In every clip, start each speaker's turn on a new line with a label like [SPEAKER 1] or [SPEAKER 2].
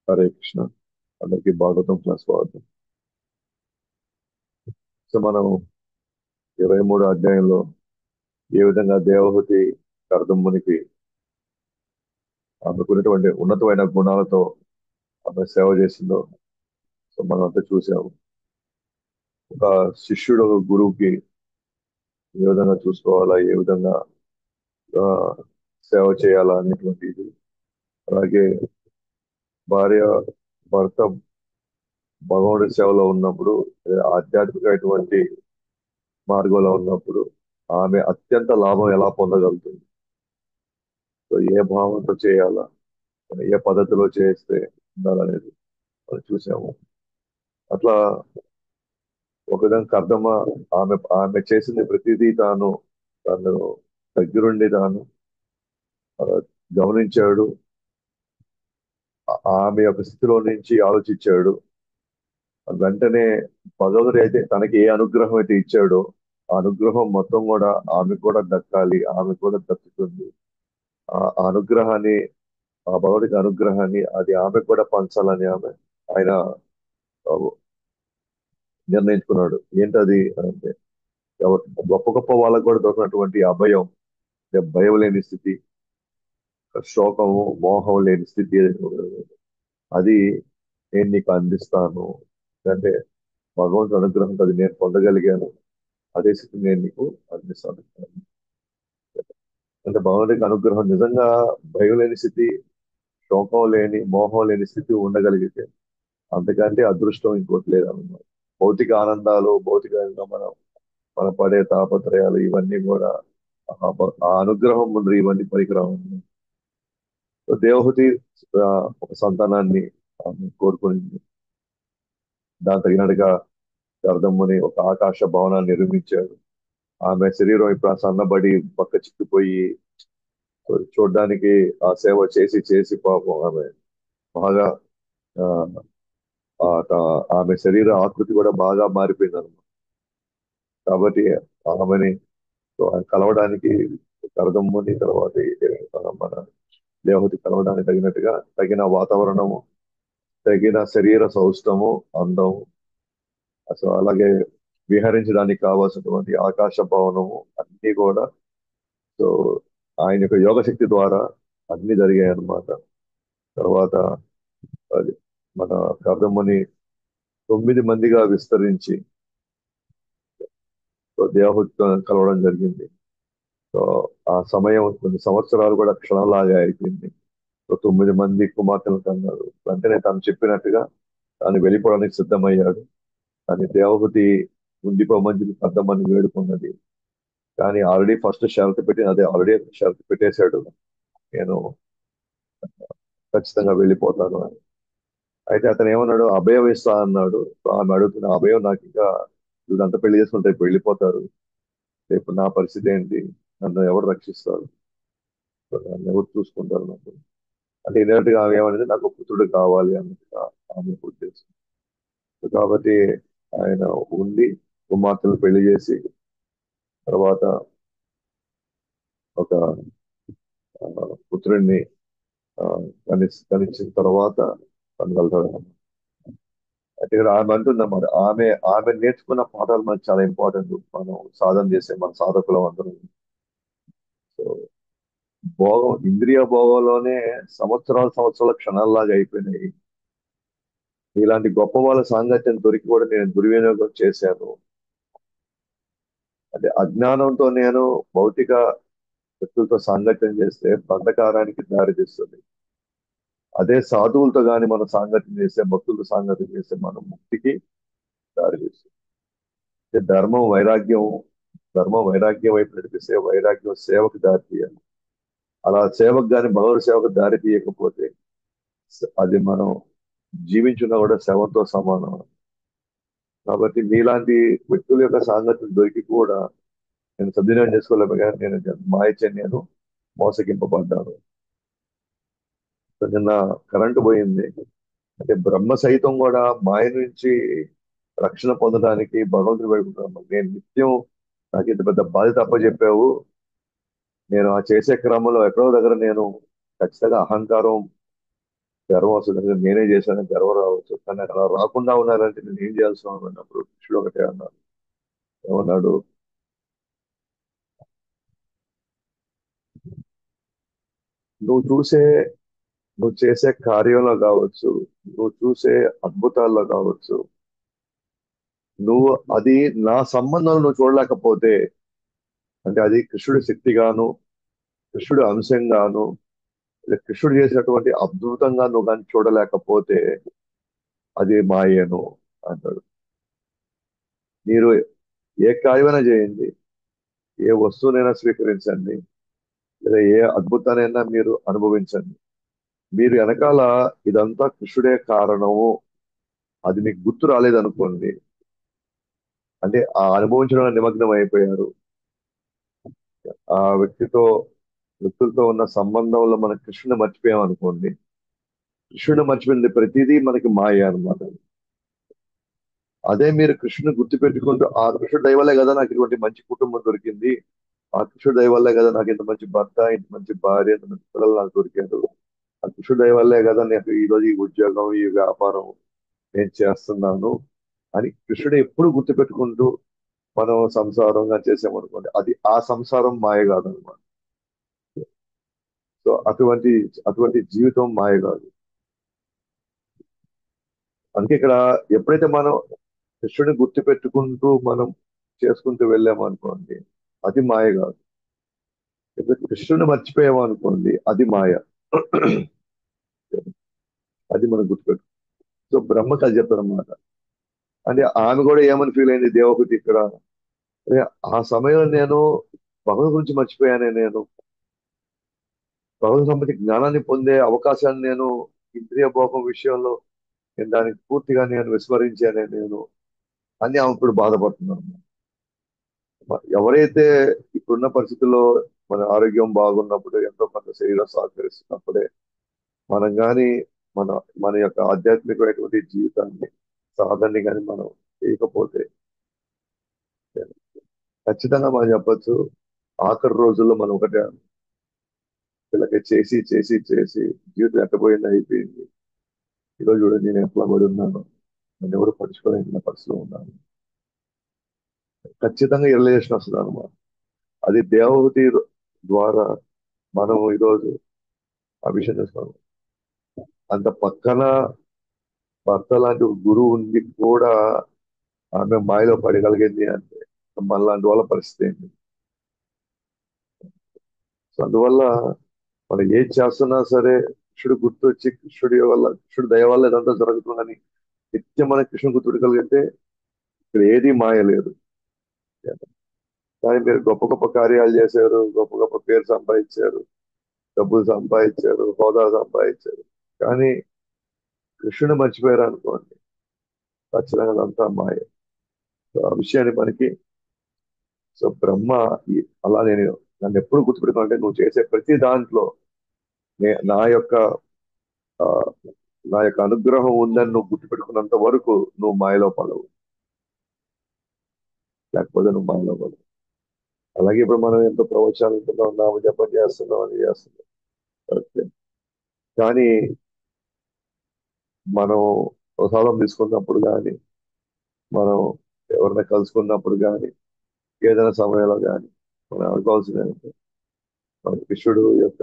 [SPEAKER 1] హరే కృష్ణ. అందరికీ భాగవతం క్లాస్ స్వాగతం. సో మనం 23 అధ్యాయంలో ఏ విధంగా దేవహూతి కర్దమ్మునికి ఆమెకున్నటువంటి ఉన్నతమైన గుణాలతో ఆమె సేవ చేసిందో సో మనం అంతా చూసాము. ఒక శిష్యుడు ఒక గురువుకి ఏ విధంగా చూసుకోవాలా, ఏ విధంగా ఆ, సేవ చేయాలా అనేటువంటిది. అలాగే భార్య భర్త భగవానుడి సేవలో ఉన్నప్పుడు, ఆధ్యాత్మికమైనటువంటి మార్గంలో ఉన్నప్పుడు ఆమె అత్యంత లాభం ఎలా పొందగలుగుతుంది, సో ఏ భావంతో చేయాలా, ఏ పద్ధతిలో చేస్తే ఉండాలనేది మనం చూసాము. అట్లా ఒక విధంగా కర్దమ్మ ఆమె ఆమె చేసింది ప్రతిదీ తను దగ్గరుండి ఆ, గమనించాడు. ఆమె యొక్క స్థితిలో నుంచి ఆలోచించాడు. వెంటనే భగవంతుడు అయితే తనకి ఏ అనుగ్రహం అయితే ఇచ్చాడో ఆ అనుగ్రహం మొత్తం కూడా ఆమె కూడా దక్కాలి, ఆమె కూడా దక్కుతుంది. ఆ అనుగ్రహాన్ని, ఆ భగవతుడి అనుగ్రహాన్ని అది ఆమె కూడా పంచాలని ఆయన ఆ, నిర్ణయించుకున్నాడు. ఏంటది అంటే, గొప్ప గొప్ప వాళ్ళకు కూడా దొరికినటువంటి అభయం, అంటే భయం లేని స్థితి, శోకము మోహం లేని స్థితి ఏదైతే ఉన్నదో, అది నేను నీకు అందిస్తాను. అంటే భగవంతుని అనుగ్రహం అది నేను పొందగలిగాను, అదే స్థితి నేను నీకు అందిస్తాను. అంటే భగవంతుడికి అనుగ్రహం నిజంగా భయం లేని స్థితి, శోకం లేని మోహం లేని స్థితి ఉండగలిగితే అంతకంటే అదృష్టం ఇంకోటి లేదన్నమాట. భౌతిక ఆనందాలు, భౌతికంగా మనం పడే తాపత్రయాలు ఇవన్నీ కూడా ఆ అనుగ్రహం ముందు ఇవన్నీ పనికిరావు. సో దేవహూతి ఆ, ఒక సంతానాన్ని కోరుకునింది. దాని తగినట్టుగా కర్దమ్ముని ఒక ఆకాశ భవనాన్ని నిర్మించాడు. ఆమె శరీరం ఇప్పుడు సన్నబడి పక్క చిక్కిపోయి, చూడడానికి ఆ సేవ చేసి చేసి పాపం ఆమె బాగా ఆ, ఆమె శరీర ఆకృతి కూడా బాగా మారిపోయింది అనమాట. కాబట్టి ఆమెని కలవడానికి కరదమ్ముని తర్వాత మన దేవహూతి కలవడానికి తగినట్టుగా తగిన వాతావరణము, తగిన శరీర సౌష్టము, అందము, అసలు అలాగే విహరించడానికి కావాల్సినటువంటి ఆకాశ భవనము అన్ని కూడా, సో ఆయన యొక్క యోగ శక్తి ద్వారా అన్ని జరిగాయి అన్నమాట. తర్వాత అది మన కర్దమ్మని 9 మందిగా విస్తరించి సో దేవహూతి కలవడం జరిగింది. సో ఆ సమయం కొన్ని సంవత్సరాలు కూడా క్షణంలాగా అయిపోయింది. సో 9 మంది కుమార్తెలు కన్నారు. వెంటనే తను చెప్పినట్టుగా తాను వెళ్ళిపోవడానికి సిద్ధమయ్యాడు. కానీ దేవహూతి ఉండిపోమని చెప్పి కర్దమ్మని వేడుకున్నది. కానీ ఆల్రెడీ ఫస్ట్ షరతు పెట్టి, అదే ఆల్రెడీ షరతు పెట్టేశాడు, నేను ఖచ్చితంగా వెళ్ళిపోతాను అని. అయితే అతను ఏమన్నాడు, అభయం ఇస్తా అన్నాడు. సో ఆమె అడుగుతున్న అభయం నాకు ఇంకా, వీళ్ళంతా పెళ్లి చేసుకుంటే రేపు వెళ్ళిపోతారు, రేపు నా పరిస్థితి ఏంటి, నన్ను ఎవరు రక్షిస్తారు, సో నన్ను ఎవరు చూసుకుంటారు నాకు అంటే, ఇదేంటిగా ఆమె ఏమనేది, నాకు ఒక పుత్రుడు కావాలి అన్నట్టుగా ఆమె ఉద్దేశం. సో కాబట్టి ఆయన ఉండి కుమార్తెను పెళ్లి చేసి తర్వాత ఒక ఆ, పుత్రుడిని ఆ, కనిచ్చిన తర్వాత తను వెళ్తాడు. అయితే ఇక్కడ ఆమె అంటుందన్నమాట, ఆమె నేర్చుకున్న పాఠాలు మనకు చాలా ఇంపార్టెంట్. మనం సాధన చేసే మన సాధకులం అందరం. సో ఇంద్రియ భోగంలోనే సంవత్సరాల సంవత్సరాల క్షణాల్లాగా అయిపోయినాయి. ఇలాంటి గొప్ప వాళ్ళ సాంగత్యం దొరికి కూడా నేను దుర్వినియోగం చేశాను. అంటే అజ్ఞానంతో నేను భౌతిక వ్యక్తులతో సాంగత్యం చేస్తే బంధకారానికి దారి తీస్తుంది. అదే సాధువులతో గాని మనం సాంగత్యం చేస్తే, భక్తులతో సాంగత్యం చేస్తే మనం ముక్తికి దారి తీస్తుంది. అంటే ధర్మం వైరాగ్యం వైపు నడిపిస్తే వైరాగ్యం సేవకు దారి తీయాలి. అలా సేవకు గాని భగవత్ సేవకు దారి తీయకపోతే అది మనం జీవించున్నా కూడా శవంతో సమానం. కాబట్టి మీలాంటి వ్యక్తుల యొక్క సాంగత్యం దొరికి కూడా నేను సద్వినియోగం చేసుకోలేము, కానీ నేను మోసగింపబడ్డాను. సో నిన్న కరెంటు పోయింది. అంటే బ్రహ్మ సైతం కూడా మాయ నుంచి రక్షణ పొందడానికి భగవంతుడు వేడుకుంటున్నాను. నేను నిత్యం నాకు ఇంత పెద్ద బాధ్యత అప్పచెప్పావు, నేను ఆ చేసే క్రమంలో ఎక్కడో దగ్గర నేను ఖచ్చితంగా అహంకారం గర్వం వస్తుంది, నేనే చేశాను గర్వం రావచ్చు, కానీ అలా రాకుండా ఉన్నారంటే నేను ఏం చేయాల్సిన అన్నప్పుడు కృష్ణుడు ఒకటే అన్నాడు. ఏమన్నాడు? నువ్వు చూసే నువ్వు చేసే కార్యంలో కావచ్చు, నువ్వు చూసే అద్భుతాల్లో కావచ్చు, నువ్వు అది నా సంబంధం నువ్వు చూడలేకపోతే, అంటే అది కృష్ణుడి శక్తిగాను, కృష్ణుడి అంశంగాను, లేదా కృష్ణుడు చేసినటువంటి అద్భుతంగా నువ్వు కానీ చూడలేకపోతే అది మాయేను అంటాడు. మీరు ఏ కార్యమైనా చేయండి, ఏ వస్తువునైనా స్వీకరించండి, లేదా ఏ అద్భుతానైనా మీరు అనుభవించండి, మీరు వెనకాల ఇదంతా కృష్ణుడే కారణము అది మీకు గుర్తు రాలేదనుకోండి, అంటే ఆ అనుభవించడంలో నిమగ్నం అయిపోయారు, ఆ వ్యక్తులతో ఉన్న సంబంధంలో మన కృష్ణుని మర్చిపోయాం అనుకోండి, కృష్ణుని మర్చిపోయింది ప్రతిదీ మనకి మాయ అన్నమాట. అదే మీరు కృష్ణుని గుర్తు పెట్టుకుంటూ, ఆ కృష్ణుడు దయ వల్లే కదా నాకు ఇటువంటి మంచి కుటుంబం దొరికింది, ఆ కృష్ణుడు దయ వల్లే కదా నాకు ఇంత మంచి భర్త, ఇంత మంచి భార్య, ఇంత మంచి పిల్లలు నాకు దొరికారు, ఆ కృష్ణుడు దయ వల్లే కదా నాకు ఈ రోజు ఈ ఉద్యోగం, ఈ వ్యాపారం నేను చేస్తున్నాను అని కృష్ణుడు ఎప్పుడు గుర్తుపెట్టుకుంటూ మనం సంసారంగా చేసామనుకోండి, అది ఆ సంసారం మాయ కాదనమాట. సో అటువంటి జీవితం మాయ కాదు. అందుకే ఇక్కడ ఎప్పుడైతే మనం కృష్ణుడిని గుర్తు పెట్టుకుంటూ మనం చేసుకుంటూ వెళ్ళామనుకోండి, అది మాయ కాదు. ఇప్పుడు కృష్ణుడిని మర్చిపోయామనుకోండి, అది మాయ. అది మనం గుర్తుపెట్టు. సో బ్రహ్మకి అది చెప్పారనమాట. అంటే ఆమె కూడా ఏమని ఫీల్ అయింది దేవహూతి ఇక్కడ, అరే ఆ సమయంలో నేను భగవంతుడి గురించి మర్చిపోయానే, నేను భగవత్ సంబంధించి జ్ఞానాన్ని పొందే అవకాశాన్ని నేను ఇంద్రియ భోగం విషయంలో నేను దానికి పూర్తిగా నేను విస్మరించానే నేను అని ఆమె ఇప్పుడు బాధపడుతున్నాను. ఎవరైతే ఇప్పుడున్న పరిస్థితుల్లో మన ఆరోగ్యం బాగున్నప్పుడు, ఎంతో కొంత శరీరం సహకరిస్తున్నప్పుడే మనం కానీ మన మన యొక్క ఆధ్యాత్మికమైనటువంటి జీవితాన్ని, సాధనని కానీ మనం చేయకపోతే ఖచ్చితంగా మనం చెప్పొచ్చు, ఆఖరి రోజుల్లో మనం ఒకటే వీళ్ళకి చేసి చేసి చేసి జీవితం ఎట్టపోయింది అయిపోయింది, ఈరోజు చూడండి నేను ఎట్లా పడి ఉన్నాను, నన్ను ఎవరు పడుచుకోలేని పరిస్థితిలో ఉన్నాను. ఖచ్చితంగా రియలైజేషన్ వస్తుంది అనమాట. అది దేవహూతి ద్వారా మనం ఈరోజు ఆ విషయం చేస్తాం. అంత పక్కన భర్త లాంటి ఒక గురువు ఉండి కూడా ఆమె మాయలో పడగలిగింది అంటే మనలాంటి వాళ్ళ పరిస్థితి ఏంటి? సో అందువల్ల మనం ఏం చేస్తున్నా సరే కృష్ణుడు గుర్తొచ్చి కృష్ణుడి వల్ల, కృష్ణుడి దయ వల్ల ఇదంతా జరుగుతుందని నిత్యం మన కృష్ణుడు గుర్తుపెట్టగలిగితే ఇక్కడ ఏది మాయ లేదు. కానీ మీరు గొప్ప గొప్ప కార్యాలు చేశారు, గొప్ప గొప్ప పేరు సంపాదించారు, డబ్బులు సంపాదించారు, హోదా సంపాదించారు, కానీ కృష్ణుని మర్చిపోయారు అనుకోండి, ఖచ్చితంగా అదంతా మాయ. సో ఆ విషయాన్ని మనకి, సో బ్రహ్మ అలా నేను నన్ను ఎప్పుడు గుర్తుపెట్టుకోవాలంటే నువ్వు చేసే ప్రతి దాంట్లో నా యొక్క ఆ, నా యొక్క అనుగ్రహం ఉందని నువ్వు గుర్తుపెట్టుకున్నంత వరకు నువ్వు మాయలో పడవు, లేకపోతే నువ్వు మాయలో పడవు. అలాగే ఇప్పుడు మనం ఎంతో ప్రవచనాలు వింటున్నాం, నామ జపం చేస్తున్నాం, అని చేస్తున్నాం, కరెక్టే. కానీ మనం ప్రసాదం తీసుకున్నప్పుడు కానీ, మనం ఎవరిని కలుసుకున్నప్పుడు కానీ, ఏదైనా సమయంలో కానీ మనం అనుకోవాల్సింది ఏంటంటే, మన కృష్ణుడు యొక్క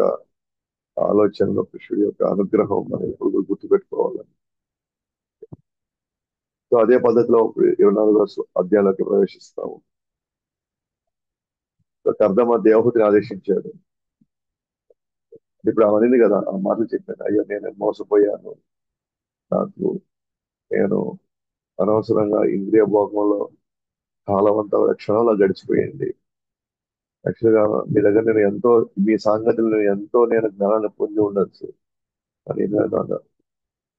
[SPEAKER 1] ఆలోచనలో, కృష్ణుడి యొక్క అనుగ్రహం మనం ఎప్పుడు గుర్తుపెట్టుకోవాలని. సో అదే పద్ధతిలో 24వ అధ్యాయంలోకి ప్రవేశిస్తాము. సో కర్దమ దేవహూతిని ఆదేశించాడు. ఇప్పుడు అవన్నీ కదా ఆ మాటలు చెప్పాను, అయ్యో నేను మోసపోయాను, నాకు నేను అనవసరంగా ఇంద్రియ భోగంలో కాలం అంతా ఒక క్షణంలో గడిచిపోయింది. యాక్చువల్గా మీ దగ్గర నేను ఎంతో, మీ సాంగత్యంలో నేను ఎంతో నేను జ్ఞానాన్ని పొంది ఉండొచ్చు, అని నేను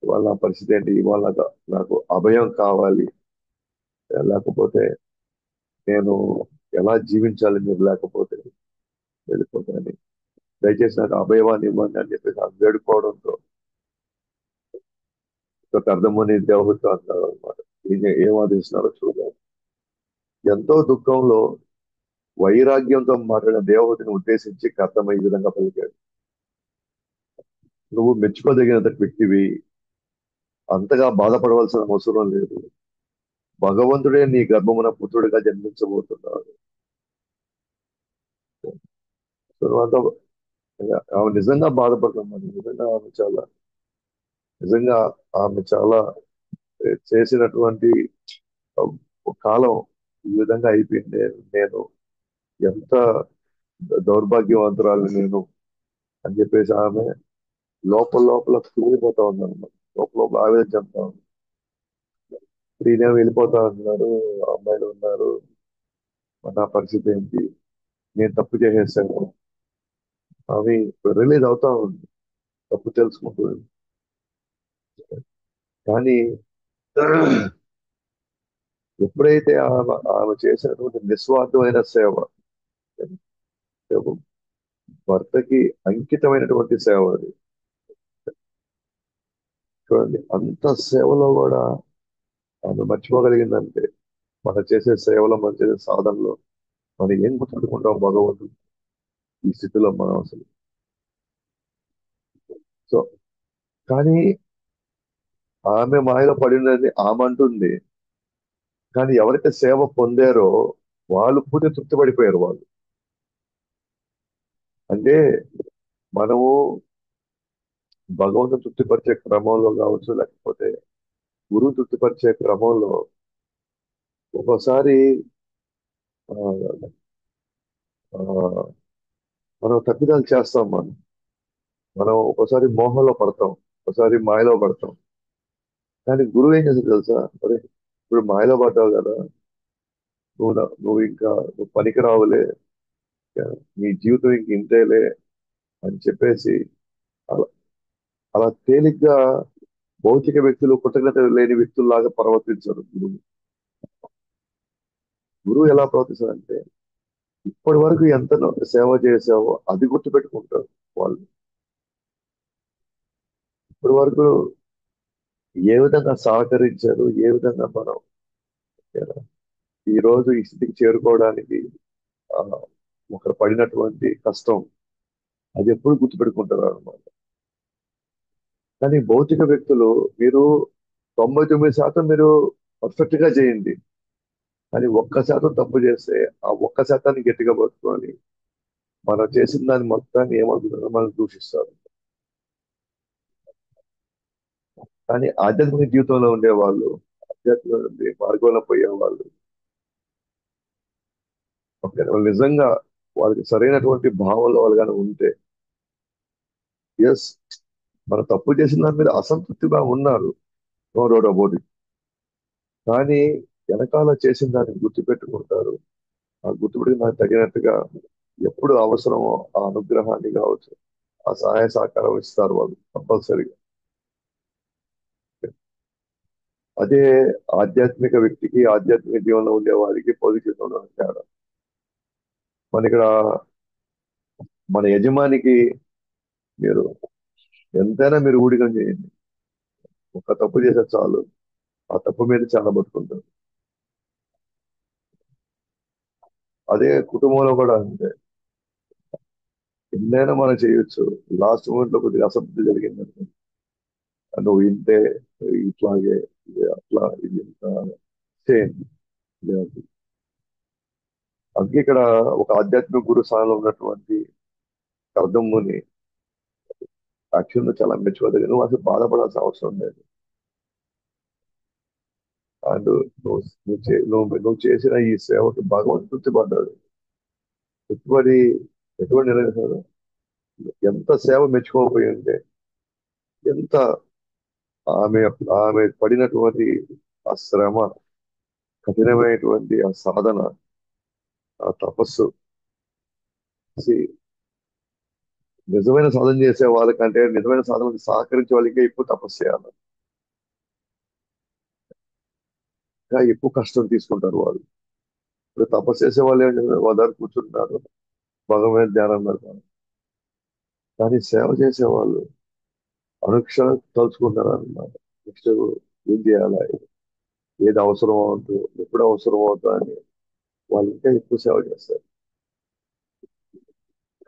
[SPEAKER 1] ఇవాళ నా పరిస్థితి ఏంటి, ఇవాళ నాకు అభయం కావాలి, లేకపోతే నేను ఎలా జీవించాలి మీరు లేకపోతే, వెళ్ళిపోతాను, దయచేసి నాకు అభయవాన్ని ఇవ్వండి అని చెప్పేసి ఆ వేడుకోవడంతో ఒక అర్థమని దేవహూతి అంటారు అనమాట. ఏం వాదిస్తున్నారో చూద్దాం. ఎంతో దుఃఖంలో వైరాగ్యంతో మాట్లాడిన దేవహూతిని ఉద్దేశించి కర్దమ ఈ విధంగా పలికాడు. నువ్వు మెచ్చుకోదగినంత వ్యక్తివి, అంతగా బాధపడవలసిన అవసరం లేదు. భగవంతుడే నీ గర్భమున పుత్రుడిగా జన్మించబోతున్నాడు. సో నువ్వు ఆమె నిజంగా బాధపడుతున్నాను. నిజంగా ఆమె చాలా చేసినటువంటి ఒక కాలం ఈ విధంగా అయిపోయింది. నేను ఎంత దౌర్భాగ్యవంతురాలు నేను అని చెప్పేసి ఆమె లోపల లోపల కుమిలిపోతా ఉందన్నమాట. లోపల లోపల ఆవేదన చెందుతా ఉంది. ఈయన వెళ్ళిపోతా ఉన్నారు, అమ్మాయిలు ఉన్నారు, మరి నా పరిస్థితి ఏంటి, నేను తప్పు చేసేసాను. ఆమె రిలీజ్ అవుతా ఉంది, తప్పు తెలుసుకుంటుంది. కానీ ఎప్పుడైతే ఆమె చేసినటువంటి నిస్వార్థమైన సేవ, భర్తకి అంకితమైనటువంటి సేవ అది. చూడండి, అంత సేవలో కూడా ఆమె మర్చిపోగలిగిందంటే, మనం చేసే సేవలో, మనం చేసే సాధనలో మనం ఏం గుర్తుపెట్టుకుంటాం భగవంతుడు ఈ స్థితిలో మనం అసలు. సో కానీ ఆమె మాయలో పడినది ఆమె అంటుంది. కానీ ఎవరైతే సేవ పొందారో వాళ్ళు పూర్తి తృప్తి పడిపోయారు వాళ్ళు. అంటే మనము భగవంతుని తృప్తిపరిచే క్రమంలో కావచ్చు, లేకపోతే గురువు తృప్తిపరిచే క్రమంలో ఒక్కోసారి ఆ, ఆ, మనం తప్పిదాలు చేస్తాం. మనం ఒక్కోసారి మోహంలో పడతాం, ఒకసారి మాయలో పడతాం. కానీ గురువు ఏం చేస్తుంది తెలుసా? అరే, ఇప్పుడు మాయలో పడ్డావు కదా, నువ్వు ఇంకా నువ్వు పనికి రావులే, నీ జీవితం ఇంక ఇంతేలే అని చెప్పేసి అలా అలా తేలిగ్గా భౌతిక వ్యక్తులు, కృతజ్ఞత లేని వ్యక్తుల్లాగా ప్రవర్తించరు గురువు. గురువు ఎలా ప్రవర్తిస్తారంటే, ఇప్పటి వరకు ఎంత సేవ చేసావో అది గుర్తుపెట్టుకుంటారు వాళ్ళు. ఇప్పటి వరకు ఏ విధంగా సహకరించారు, ఏ విధంగా మనం ఈ రోజు ఈ స్థితికి చేరుకోవడానికి ఆ, ఒకరు పడినటువంటి కష్టం, అది ఎప్పుడు గుర్తుపెట్టుకుంటారు అన్నమాట. కానీ భౌతిక వ్యక్తులు, మీరు 99% మీరు పర్ఫెక్ట్ గా చేయండి, కానీ 1% తప్పు చేస్తే ఆ 1%ని గట్టిగా పట్టుకొని మనం చేసిన దాన్ని మొత్తాన్ని ఏమవుతుందో మనం దూషిస్తారు. కానీ ఆధ్యాత్మిక జీవితంలో ఉండేవాళ్ళు, ఆధ్యాత్మిక మార్గంలో పోయే వాళ్ళు, ఓకే, వాళ్ళు నిజంగా వాళ్ళకి సరైనటువంటి భావంలో వాళ్ళు కానీ ఉంటే, ఎస్, మనం తప్పు చేసిన దాని మీద అసంతృప్తిగా ఉన్నారు, నో డౌట్ అబౌట్ ఇట్. కానీ వెనకాల చేసిన దాన్ని గుర్తుపెట్టుకుంటారు. ఆ గుర్తుపెట్టి నాకు తగినట్టుగా ఎప్పుడు అవసరమో ఆ అనుగ్రహాన్ని కావచ్చు, ఆ సహాయ సహకారం ఇస్తారు వాళ్ళు కంపల్సరీగా. అదే ఆధ్యాత్మిక వ్యక్తికి, ఆధ్యాత్మిక జీవనంలో ఉండే వారికి భౌతిక జీవితంలో ఉన్న తేడా. మన ఇక్కడ మన యజమానికి మీరు ఎంతైనా మీరు ఊడిగం చేయండి, ఒక తప్పు చేస్తే చాలు, ఆ తప్పు మీద చాలా బతుకుంటారు. అదే కుటుంబంలో కూడా అంతే. ఎన్నైనా మనం చేయొచ్చు, లాస్ట్ మూమెంట్ లో కొద్దిగా అసంతృప్తి జరిగింది, నువ్వు ఇంతే, ఇట్లాగే, ఇది అట్లా, ఇది ఇంత, సేమ్. అందుకే ఇక్కడ ఒక ఆధ్యాత్మిక గురు స్థానంలో ఉన్నటువంటి కర్దమ్ముని యాక్చువల్గా చాలా మెచ్చుకోదగ్గ. నువ్వు అసలు బాధపడాల్సిన అవసరం లేదు. అండ్ నువ్వు చేసిన ఈ సేవకు భగవంతుడు తృప్తిపడ్డాడు. తృప్తిపడి ఎటువంటి నిర్ణయించాడు? ఎంత సేవ మెచ్చుకోకపోయి ఉంటే, ఎంత ఆమె ఆమె పడినటువంటి ఆ శ్రమ, కఠినమైనటువంటి ఆ సాధన, ఆ తపస్సు, see, నిజమైన సాధన చేసే వాళ్ళకంటే నిజమైన సాధనకు సహకరించే వాళ్ళకే ఎక్కువ తపస్సు చేయాలి, ఇంకా ఎక్కువ కష్టం తీసుకుంటారు వాళ్ళు. ఇప్పుడు తపస్సు చేసే వాళ్ళు ఏం చేస్తారు? వాళ్ళ దగ్గర కూర్చుంటున్నారు, భగవంతుని ధ్యానం పెడతారు. కానీ సేవ చేసే వాళ్ళు అనుక్షణం తలుచుకుంటారు అన్నమాట. నెక్స్ట్ ఏం చేయాలి, ఏది అవసరం అవుతుంది, ఎప్పుడు అవసరం అవుతుంది అని వాళ్ళు ఇంకా ఎక్కువ సేవ చేస్తారు.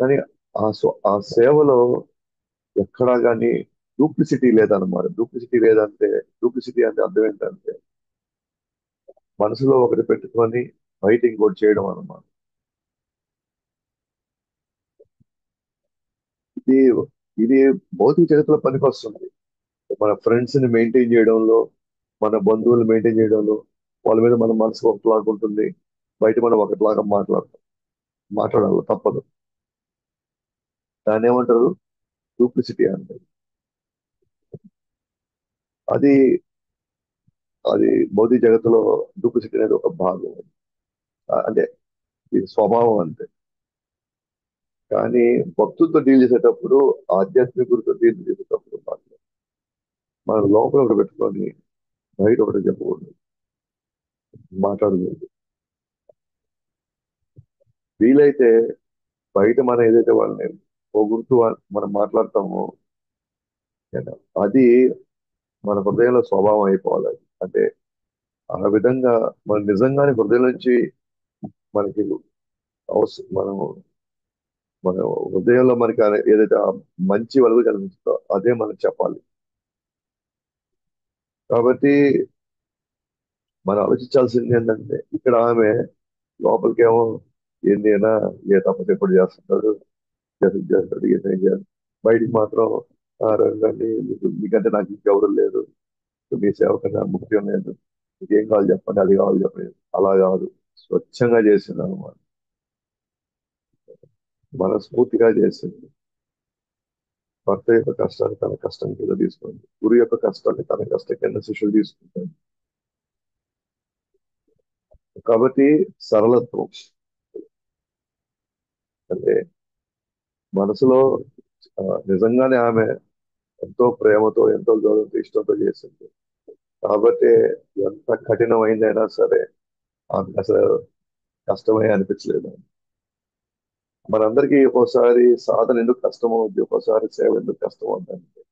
[SPEAKER 1] కానీ ఆ సేవలో ఎక్కడా కానీ డూప్లిసిటీ లేదన్నమాట. డూప్లిసిటీ అంటే అర్థం ఏంటంటే మనసులో ఒకటి పెట్టుకొని బయట ఇంకోటి చేయడం అన్నమాట. ఇది ఇది భౌతిక జగత్తులో పనికొస్తుంది. మన ఫ్రెండ్స్ ని మెయింటైన్ చేయడంలో, మన బంధువులు మెయింటైన్ చేయడంలో, వాళ్ళ మీద మన మనసు ఒకలాగా ఉంటుంది, బయట మనం ఒకటిలాగా మాట్లాడాలి తప్పదు. దాన్ని ఏమంటారు? డూప్లిసిటీ అంటే. అది అది భౌతిక జగత్తులో డూప్లిసిటీ అనేది ఒక భాగం. అంటే ఇది స్వభావం అంతే. కానీ భక్తులతో డీల్ చేసేటప్పుడు, ఆధ్యాత్మికులతో డీల్ చేసేటప్పుడు మాత్రం మనం లోపల ఒకటి పెట్టుకొని బయట ఒకటి చెప్పకూడదు, మాట్లాడకూడదు. వీలైతే బయట మనం ఏదైతే వాళ్ళని పొగుడుతూ మనం మాట్లాడతామో ఏనా, అది మన హృదయంలో స్వభావం అయిపోవాలి. అంటే ఆ విధంగా మనం నిజంగానే హృదయం నుంచి మనకి మనం మన హృదయంలో మనకి ఏదైతే ఆ మంచి వెలుగు కనిపిస్తుందో అదే మనం చెప్పాలి. కాబట్టి మనం ఆలోచించాల్సింది ఏంటంటే ఇక్కడ ఆమె లోపలికేమో ఏంది అయినా ఏ తప్పదు ఎప్పుడు చేస్తుంటాడు, చేస్తాడు ఏం చేయాలి. బయటికి మాత్రం రండి మీకంటే నాకు ఇంకెవరు లేదు, మీ సేవ కన్నా ముఖ్యం లేదు, మీకు ఏం కావాలి చెప్పండి, అది కావాలి చెప్పండి. అలా కాదు, స్వచ్ఛంగా చేసింది అనమాట. మనస్ఫూర్తిగా చేసింది. భర్త యొక్క కష్టాన్ని తన కష్టం కింద తీసుకుంది, గురు యొక్క కష్టాన్ని తన కష్టం కింద శిష్యుడు తీసుకుంటాడు. కాబట్టి సరళత్వం అంటే మనసులో ఆ, నిజంగానే ఆమె ఎంతో ప్రేమతో, ఎంతో గౌరవంతో, ఇష్టంతో చేసింది. కాబట్టి ఎంత కఠినమైందైనా సరే ఆమెకు అసలు కష్టమే అనిపించలేదు. మనందరికీ ఒక్కోసారి సాధన ఎందుకు కష్టం అవుద్ది, ఒక్కోసారి సేవ ఎందుకు కష్టం అవుతుంది,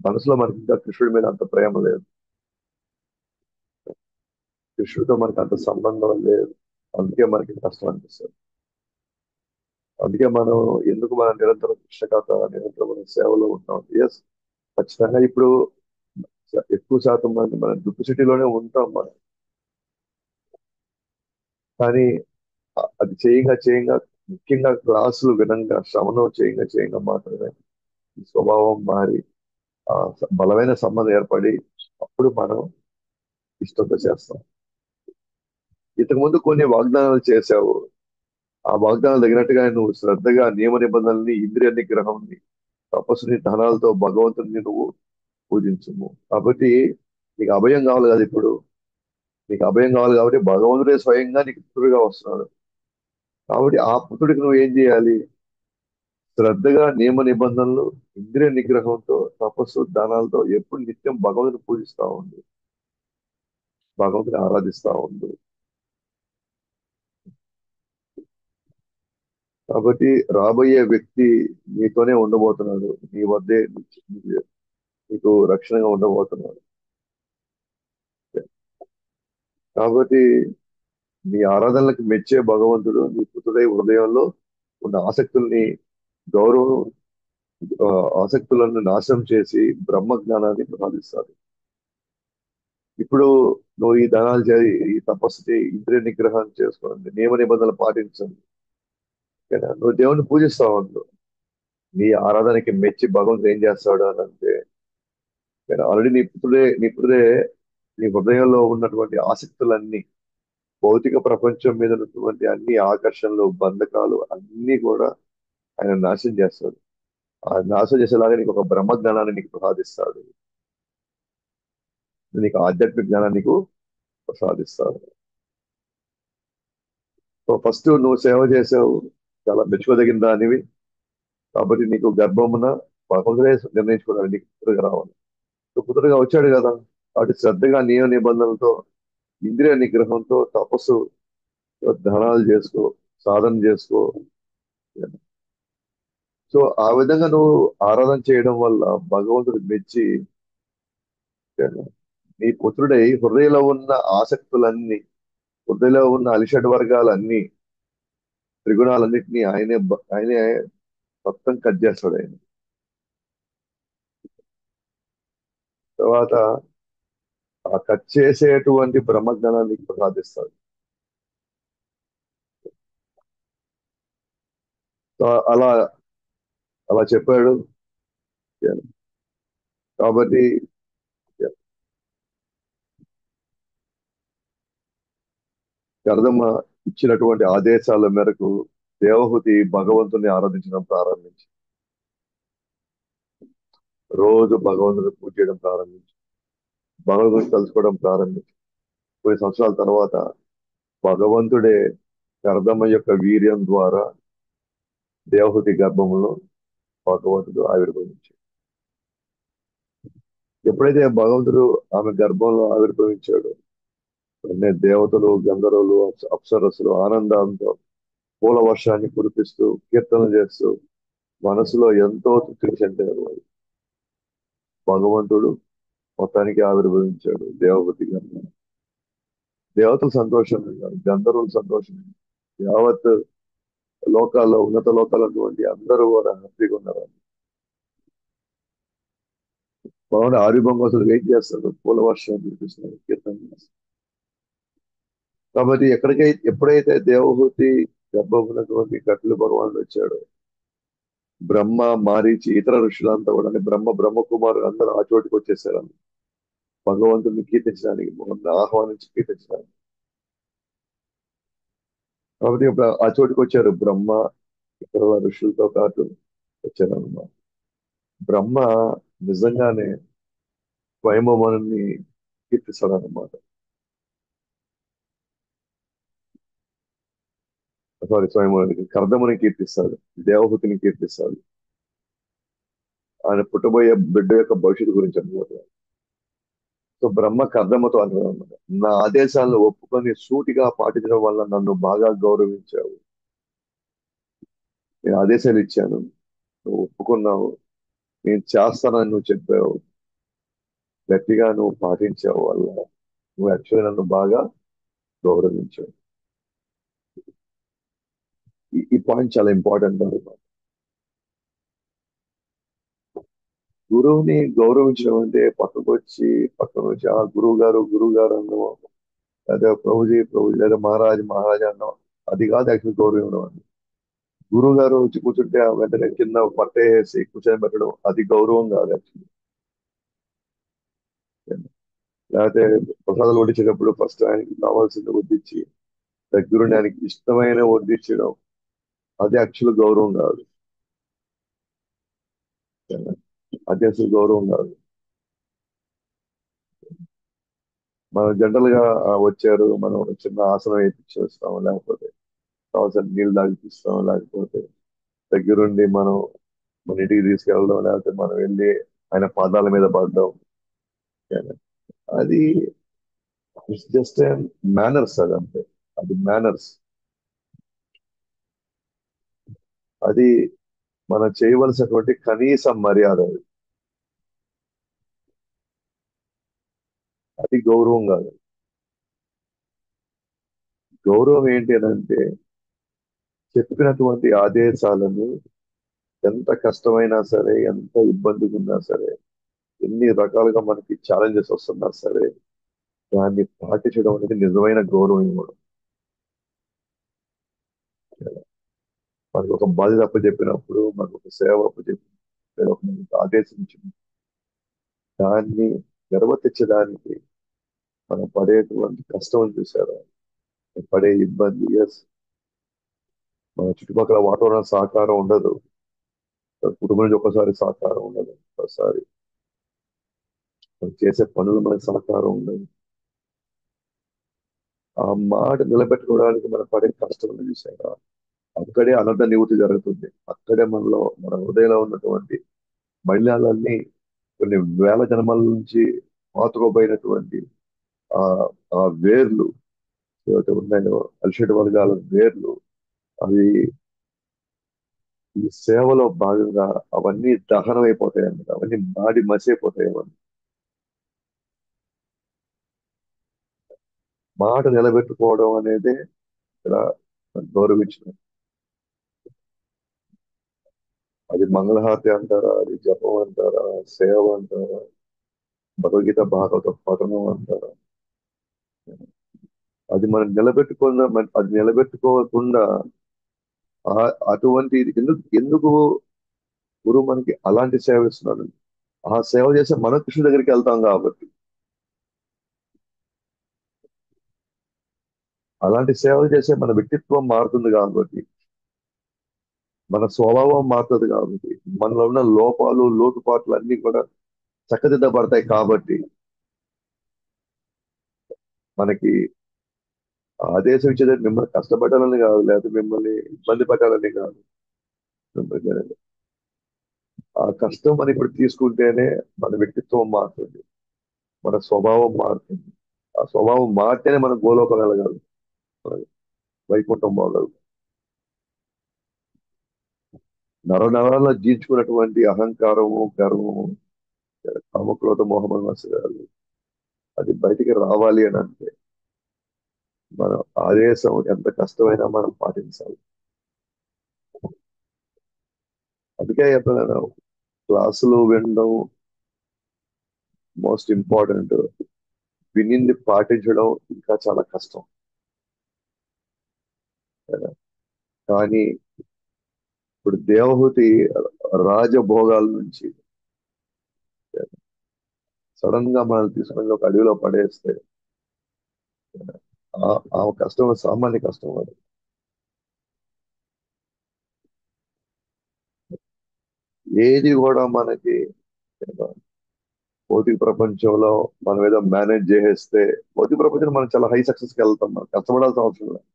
[SPEAKER 1] మనసులో మనకి ఇంకా కృష్ణుడి మీద అంత ప్రేమ లేదు, కృష్ణుడితో మనకి అంత సంబంధం లేదు. అందుకే మనకి కష్టం అనిపిస్తుంది. అందుకే ఎందుకు మనం నిరంతరం కృష్ణ కథ, నిరంతరం మనం సేవలో ఉంటాం. ఎస్, ఖచ్చితంగా ఇప్పుడు ఎక్కువ శాతం మంది మన దుక్కు సిటీలోనే ఉంటాం మనం. కానీ అది చేయంగా ముఖ్యంగా క్లాసులు వినంగా, శ్రవణం చేయంగా మాత్రమే ఈ స్వభావం మారి బలమైన సంబంధం ఏర్పడి అప్పుడు మనం ఇష్టంతో చేస్తాం. ఇంతకు ముందు కొన్ని వాగ్దానాలు చేశావు, ఆ వాగ్దానాలు తగినట్టుగా నువ్వు శ్రద్ధగా నియమ నిబంధనల్ని, ఇంద్రియ నిగ్రహంని, తపస్సుని, ధనాలతో భగవంతుని నువ్వు పూజించుము. కాబట్టి నీకు అభయం కావాలి కదా ఇప్పుడు. నీకు అభయం కావాలి కాబట్టి భగవంతుడే స్వయంగా నీకు పుత్రుడిగా వస్తున్నాడు. కాబట్టి ఆ పుత్రుడికి నువ్వు ఏం చేయాలి? శ్రద్ధగా నియమ నిబంధనలు, ఇంద్రియ నిగ్రహంతో, తపస్సు, దానాలతో ఎప్పుడు నిత్యం భగవంతుని పూజిస్తా ఉంది, భగవంతుని ఆరాధిస్తా ఉంది. కాబట్టి రాబోయే వ్యక్తి నీతోనే ఉండబోతున్నాడు, నీ వద్దే నీకు రక్షణగా ఉండబోతున్నాడు. కాబట్టి నీ ఆరాధనలకు మెచ్చే భగవంతుడు నీ పుత్రుడై హృదయంలో ఉన్న గౌరవం ఆ, ఆసక్తులను నాశనం చేసి బ్రహ్మ జ్ఞానాన్ని ప్రసాదిస్తాడు. ఇప్పుడు నువ్వు ఈ దానాలు చేయి, ఈ తపస్సు చేయి, ఇంద్రియ నిగ్రహం చేసుకోండి, నియమ నిబంధనలు పాటించండి, ఓకేనా? నువ్వు దేవుణ్ణి పూజిస్తావు అంటూ నీ ఆరాధనకి మెచ్చి భగవంతుడు ఏం చేస్తాడు అని అంటే, ఆల్రెడీ నీ పుత్రుడే నీ హృదయంలో ఉన్నటువంటి ఆసక్తులన్నీ, భౌతిక ప్రపంచం మీద ఉన్నటువంటి అన్ని ఆకర్షణలు, బంధకాలు అన్ని కూడా ఆయన నాశనం చేస్తాడు. ఆ నాశనం చేసేలాగా నీకు ఒక బ్రహ్మ జ్ఞానాన్ని నీకు ప్రసాదిస్తాడు, నీకు ఆధ్యాత్మిక జ్ఞానాన్ని నీకు ప్రసాదిస్తాడు. సో ఫస్ట్ నువ్వు సేవ చేసావు, చాలా మెచ్చుకోదగిన దానివి. కాబట్టి నీకు గర్భమున భగవంతుడే నిర్ణయించుకున్నాడు నీకు పుత్రుడిగా రావాలి. సో పుత్రుడిగా వచ్చాడు కదా, కాబట్టి శ్రద్ధగా నియమ నిబంధనలతో, ఇంద్రియ నిగ్రహంతో, తపస్సు, ధ్యానాలు చేసుకో, సాధన చేసుకో. సో ఆ విధంగా నువ్వు ఆరాధన చేయడం వల్ల భగవంతుడు మెచ్చి నీ పుత్రుడై హృదయంలో ఉన్న ఆసక్తులన్నీ, హృదయంలో ఉన్న అలిషడ్ వర్గాలన్నీ, త్రిగుణాలన్నింటినీ ఆయనే మొత్తం కట్ చేస్తాడు ఆయన. తర్వాత ఆ కట్ చేసేటువంటి బ్రహ్మజ్ఞానాన్ని ప్రసాదిస్తాడు. సో అలా అలా చెప్పాడు. కాబట్టి కర్దమ్మ ఇచ్చినటువంటి ఆదేశాల మేరకు దేవహూతి భగవంతుని ఆరాధించడం ప్రారంభించి రోజు భగవంతుని పూజ చేయడం ప్రారంభించి భగవంతుని కలుసుకోవడం ప్రారంభించి కొన్ని సంవత్సరాల తర్వాత భగవంతుడే కర్దమ్మ యొక్క వీర్యం ద్వారా దేవహూతి గర్భంలో భగవంతుడు ఆవిర్భవించాడు. ఎప్పుడైతే భగవంతుడు ఆమె గర్భంలో ఆవిర్భవించాడో వెంటనే దేవతలు, గంధర్వులు, అప్సరస్సులు ఆనందంతో పూల వర్షాన్ని కురిపిస్తూ కీర్తనలు చేస్తూ మనసులో ఎంతో తృప్తి చెందారు. భగవంతుడు మొత్తానికి ఆవిర్భవించాడు దేవహూతి గర్భం. దేవతలు సంతోషం, గంధర్వులు సంతోషం, యావత్ లోకాల్లో ఉన్నత లోకాలు అటువంటి అందరూ కూడా హ్యాపీగా ఉన్నారు. భగవాన్ ఆవిర్భం కోసం వెయిట్ చేస్తారు, పూల వర్షం కురిపిస్తున్నారు, కీర్తన చేస్తారు. కాబట్టి ఎప్పుడైతే దేవహూతి గర్భమునటువంటి కట్లు భగవానుడు వచ్చాడో బ్రహ్మ, మారీచి, ఇతర ఋషులంతా కూడా అంటే బ్రహ్మ కుమారులు అందరూ ఆ చోటుకి వచ్చేసారు భగవంతుడిని కీర్తించడానికి, భగవంతుని ఆహ్వానించి కీర్తించడానికి. కాబట్టి ఇప్పుడు ఆ చోటుకి వచ్చారు బ్రహ్మ, ఇతర ఋషులతో పాటు వచ్చారు అన్నమాట. బ్రహ్మ నిజంగానే స్వయంభవాన్ని కీర్తిస్తాడు అన్నమాట. సారీ, స్వయంభవానికి కర్దముని కీర్తిస్తాడు, దేవహూతిని కీర్తిస్తాడు. ఆయన పుట్టబోయే బిడ్డ యొక్క భవిష్యత్తు గురించి అనుకుంటున్నాడు. సో బ్రహ్మ కర్దమ్మతో అంటున్నాడు అన్నమాట, నా ఆదేశాలను ఒప్పుకొని సూటిగా పాటించడం వల్ల నన్ను బాగా గౌరవించావు. నేను ఆదేశాలు ఇచ్చాను, నువ్వు ఒప్పుకున్నావు, నేను చేస్తానని నువ్వు చెప్పావు, గట్టిగా నువ్వు పాటించావు వల్ల నువ్వు యాక్చువల్గా నన్ను బాగా గౌరవించావు. ఈ పాయింట్ చాలా ఇంపార్టెంట్ అన్నమాట. గురువుని గౌరవించడం అంటే పక్కకు వచ్చి ఆ గురువు గారు అన్నమో, లేదా ప్రభుజీ లేదా మహారాజ్ అన్నాం, అది కాదు యాక్చువల్ గౌరవం ఇవ్వడం అంటే. గురువు గారు వచ్చి కూర్చుంటే ఆ వెంటనే కింద పట్టేసి కూర్చొని పెట్టడం అది గౌరవం కాదు యాక్చువల్లీ. లేకపోతే ప్రసాదాలు వడ్డించేటప్పుడు ఫస్ట్ ఆయనకి కావాల్సింది వడ్డించి దగ్గరుండి ఆయనకి ఇష్టమైన వడ్డించడం అది యాక్చువల్ గౌరవం కాదు. అది అసలు గౌరవం కాదు. మనం జనరల్ గా వచ్చారు, మనం చిన్న ఆసనం వేయించేస్తాం, లేకపోతే కావాల్సిన నీళ్ళు తాగిపిస్తాం, లేకపోతే దగ్గరుండి మనం మన ఇంటికి తీసుకెళ్ళడం, లేకపోతే మనం వెళ్ళి ఆయన పాదాల మీద పడడం, అది జస్ట్ మేనర్స్. అది అంతే, అది మేనర్స్. అది మనం చేయవలసినటువంటి కనీస మర్యాద అది. అది గౌరవం కాదు. గౌరవం ఏంటి అని అంటే చెప్పినటువంటి ఆదేశాలను ఎంత కష్టమైనా సరే, ఎంత ఇబ్బందిగా ఉన్నా సరే, ఎన్ని రకాలుగా మనకి ఛాలెంజెస్ వస్తున్నా సరే దాన్ని పాటించడం అనేది నిజమైన గౌరవం ఇవ్వడం. మనకు ఒక బాధ్యత అప్పచెప్పినప్పుడు, మనకు ఒక సేవ అప్పచెప్పినప్పుడు, ఒక మనకు ఆదేశించిన దాన్ని నిర్వర్తించడానికి మనం పడేటువంటి కష్టం చూసారా, పడే ఇబ్బంది. ఎస్, మన చుట్టుపక్కల వాతావరణం సహకారం ఉండదు, కుటుంబం నుంచి ఒకసారి సహకారం ఉండదు, ఒకసారి మనం చేసే పనులు మనకు సహకారం ఉండదు. ఆ మాట నిలబెట్టుకోవడానికి మనం పడే కష్టం చూసారా, అక్కడే అనంత నివృత్తి జరుగుతుంది. అక్కడే మన హృదయంలో ఉన్నటువంటి మలినాలన్నీ కొన్ని వేల జన్మల నుంచి పాతుకోపోయినటువంటి ఆ ఆ వేర్లు ఏవైతే ఉన్నాయో, అలషటి వర్గాల వేర్లు, అవి ఈ సేవలో భాగంగా అవన్నీ దహనం అయిపోతాయి అన్నమాట, అవన్నీ మాడి మసైపోతాయి అన్నమాట. మాట నిలబెట్టుకోవడం అనేది ఇక్కడ గౌరవించడం. అది మంగళహారతి అంటారా, అది జపం అంటారా, సేవ అంటారా, భగవద్గీత భాగవత పఠనం అంటారు. అది మనం నిలబెట్టుకున్న అది నిలబెట్టుకోకుండా అటువంటి ఎందుకు ఎందుకు గురువు మనకి అలాంటి సేవ ఇస్తున్నాడు? ఆ సేవ చేసే మన కృష్ణుడి దగ్గరికి వెళ్తాం కాబట్టి, అలాంటి సేవలు చేసే మన వ్యక్తిత్వం మారుతుంది కాబట్టి, మన స్వభావం మారుతుంది కాబట్టి, మనలో ఉన్న లోపాలు లోటుపాట్లు అన్ని కూడా చక్కదిద్దబడతాయి కాబట్టి మనకి ఆదేశం ఇచ్చేది మిమ్మల్ని కష్టపెట్టాలని కాదు, లేదా మిమ్మల్ని ఇబ్బంది పెట్టాలని కాదు. మిమ్మల్ని ఆ కష్టం అని ఇప్పుడు తీసుకుంటేనే మన వ్యక్తిత్వం మారుతుంది, మన స్వభావం మారుతుంది. ఆ స్వభావం మారితేనే మనం గోలోకం వెళ్ళగలం, వైకుంఠం పోగలం. నరనరాల్లో జీర్చుకున్నటువంటి అహంకారము, గర్వము, కామక్రోధ మోహన వసగాలు అది బయటికి రావాలి అని అంటే మన ఆదేశం ఎంత కష్టమైనా మనం పాటించాలి. అందుకే చెప్పాను, క్లాసులు వినడం మోస్ట్ ఇంపార్టెంట్, వినింది పాటించడం ఇంకా చాలా కష్టం కదా. కానీ ఇప్పుడు దేవహూతి రాజభోగాల నుంచి సడన్ గా మనం తీసుకుని ఒక అడవిలో పడేస్తే ఆ కష్టం సామాన్య కష్టం అది. ఏది కూడా మనకి భౌతిక ప్రపంచంలో మనం ఏదో మేనేజ్ చేసేస్తే, భౌతిక ప్రపంచంలో మనం చాలా హై సక్సెస్కి వెళ్తాం, మనం కష్టపడాల్సిన అవసరం లేదు.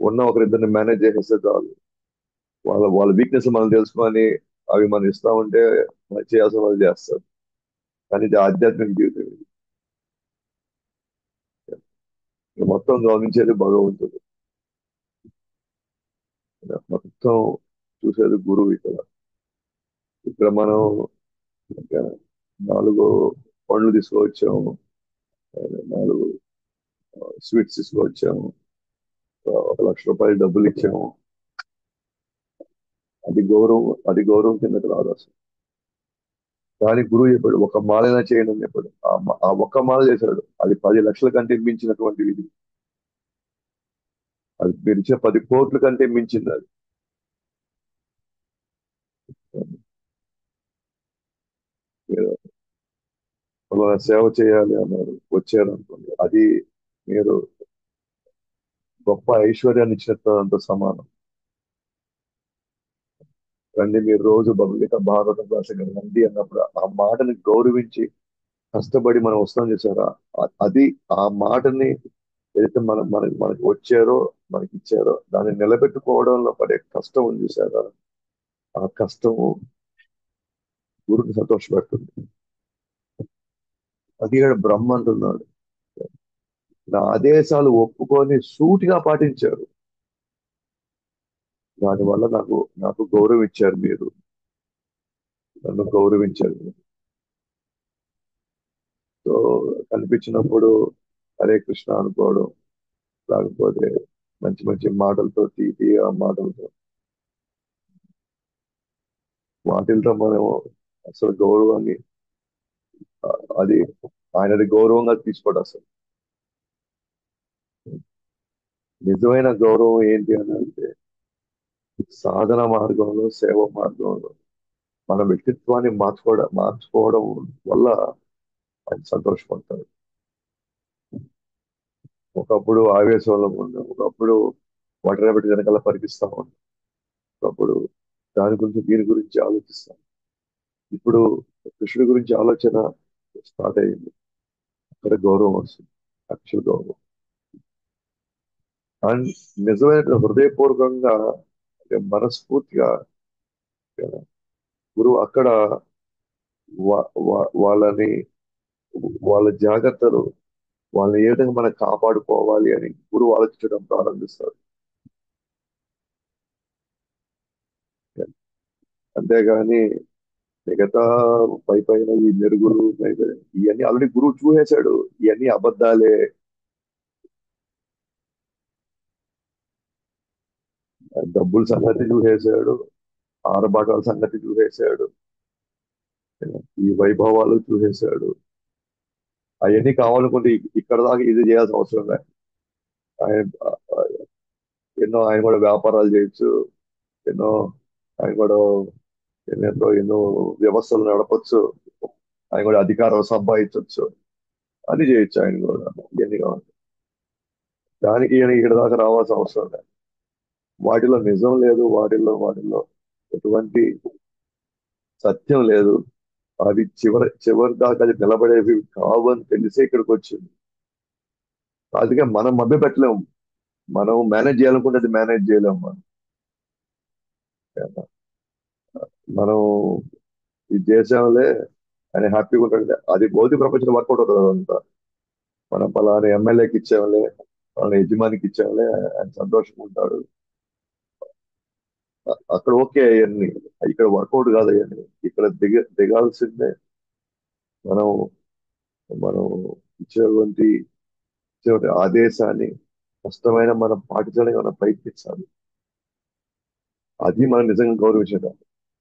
[SPEAKER 1] ఉన్న ఒకరిద్దరిని మేనేజ్ చేసేస్తే చాలు. వాళ్ళ వీక్నెస్ మనం తెలుసుకొని అవి మనం ఇస్తా ఉంటే మనం చేయాల్సిన వాళ్ళు చేస్తారు. కానీ ఇది ఆధ్యాత్మిక జీవితం ఇది. ఇది మొత్తం గమనించేది భగవంతుడు, మొత్తం చూసేది గురువు. ఇక్కడ ఇక్కడ మనం ఇంకా 4 పండ్లు తీసుకువచ్చాము, 4 స్వీట్స్ తీసుకువచ్చాము, 1,00,000 రూపాయలు డబ్బులు ఇచ్చాము. అది గౌరవం కిందకి రాదు అసలు. కానీ గురువు చెప్పాడు ఒక మాలైనా చేయండి అని చెప్పాడు. ఆ ఒక్క మాల చేశాడు, అది 10 లక్షల కంటే మించినటువంటి ఇది. అది మీరు ఇచ్చే 10 కోట్ల కంటే మించింది అది. మీరు ఫలానా సేవ చేయాలి అన్నారు, వచ్చారు అనుకోండి, అది మీరు గొప్ప ఐశ్వర్యాన్ని ఇచ్చినంత సమానం. రండి మీరు రోజు భగవద్గీత భారత భాషగా రండి అన్నప్పుడు ఆ మాటని గౌరవించి కష్టపడి మనం వస్తాం చేశారా, అది ఆ మాటని ఏదైతే మనకి వచ్చారో మనకి ఇచ్చారో దాన్ని నిలబెట్టుకోవడంలో పడే కష్టం ఉంది చూసారా, ఆ కష్టము గురుని సంతోషపెడుతుంది. అది ఇక్కడ బ్రహ్మ అంటున్నాడు. నా ఆదేశాలు ఒప్పుకొని సూటిగా పాటించారు, దానివల్ల నాకు గౌరవం ఇచ్చారు మీరు, నన్ను గౌరవించారు. సో కనిపించినప్పుడు హరే కృష్ణ అనుకోవడం, లేకపోతే మంచి మంచి మాటలతో తీపి ఆ మాటలతో వాటిలతో మనం అసలు గౌరవాన్ని అది ఆయనది గౌరవంగా తీసుకోవడం అసలు. నిజమైన గౌరవం ఏంటి అని అంటే సాధన మార్గంలో, సేవ మార్గంలో మన వ్యక్తిత్వాన్ని మార్చుకోవడం వల్ల ఆయన సంతోషపడతారు. ఒకప్పుడు ఆవేశంలో ఉన్నాం, ఒకప్పుడు వాటర్ పెట్టి వెనకాల పరిగిస్తాం, ఒకప్పుడు దాని గురించి దీని గురించి ఆలోచిస్తాం. ఇప్పుడు కృష్ణుడి గురించి ఆలోచన స్టార్ట్ అయ్యింది, అక్కడ గౌరవం వస్తుంది, యాక్చువల్ గౌరవం. అండ్ నిజమైన హృదయపూర్వకంగా అంటే మనస్ఫూర్తిగా గురువు అక్కడ వాళ్ళని వాళ్ళ జాగ్రత్తలు వాళ్ళని ఏ విధంగా మనం కాపాడుకోవాలి అని గురువు ఆలోచించడం ప్రారంభిస్తారు. అంతేగాని మిగతా పైన ఈ మెరుగులు ఇవన్నీ ఆల్రెడీ గురువు చూసేశాడు, ఇవన్నీ అబద్ధాలే. డబ్బుల సంగతి చూసేశాడు, ఆరబాటాల సంగతి చూసేశాడు, ఈ వైభవాలు చూసేశాడు. అవన్నీ కావాలనుకుంటే ఇక్కడ దాకా ఇది చేయాల్సిన అవసరం లేదు. ఆయన ఎన్నో ఆయన కూడా వ్యాపారాలు చేయొచ్చు. ఎన్నో ఆయన కూడా ఎన్నో వ్యవస్థలు నడపచ్చు. ఆయన కూడా అధికారం సంపాదించవచ్చు. అది చేయొచ్చు ఆయన కూడా. ఇవన్నీ కావాలి. దానికి ఈయన ఇక్కడ దాకా రావాల్సిన అవసరం లేదు. వాటిలో నిజం లేదు. వాటిల్లో ఎటువంటి సత్యం లేదు. అది చివరి దాకా అది నిలబడేవి కావు అని తెలిసే ఇక్కడికి వచ్చింది. అందుకే మనం మభ్య పెట్టలేము. మనం మేనేజ్ చేయాలనుకుంటే అది మేనేజ్ చేయలేము మనం ఇది చేసాంలే అని హ్యాపీగా ఉంటాడు. అది భౌతిక ప్రపంచంలో వర్కౌట్ అవుతుంది అదంతా. మనం పలానా ఎమ్మెల్యేకి ఇచ్చాంలే, పలానా యజమానికి ఇచ్చాంలే, ఆయన సంతోషంగా ఉంటాడు. అక్కడ ఓకే అవన్నీ. ఇక్కడ వర్కౌట్ కాదు అవన్నీ. ఇక్కడ దిగాల్సిందే. మనం మనం ఇచ్చేటువంటి ఆదేశాన్ని కష్టమైన మనం పాటించడానికి మనం ప్రయత్నించాలి. అది మనం నిజంగా గౌరవించడం.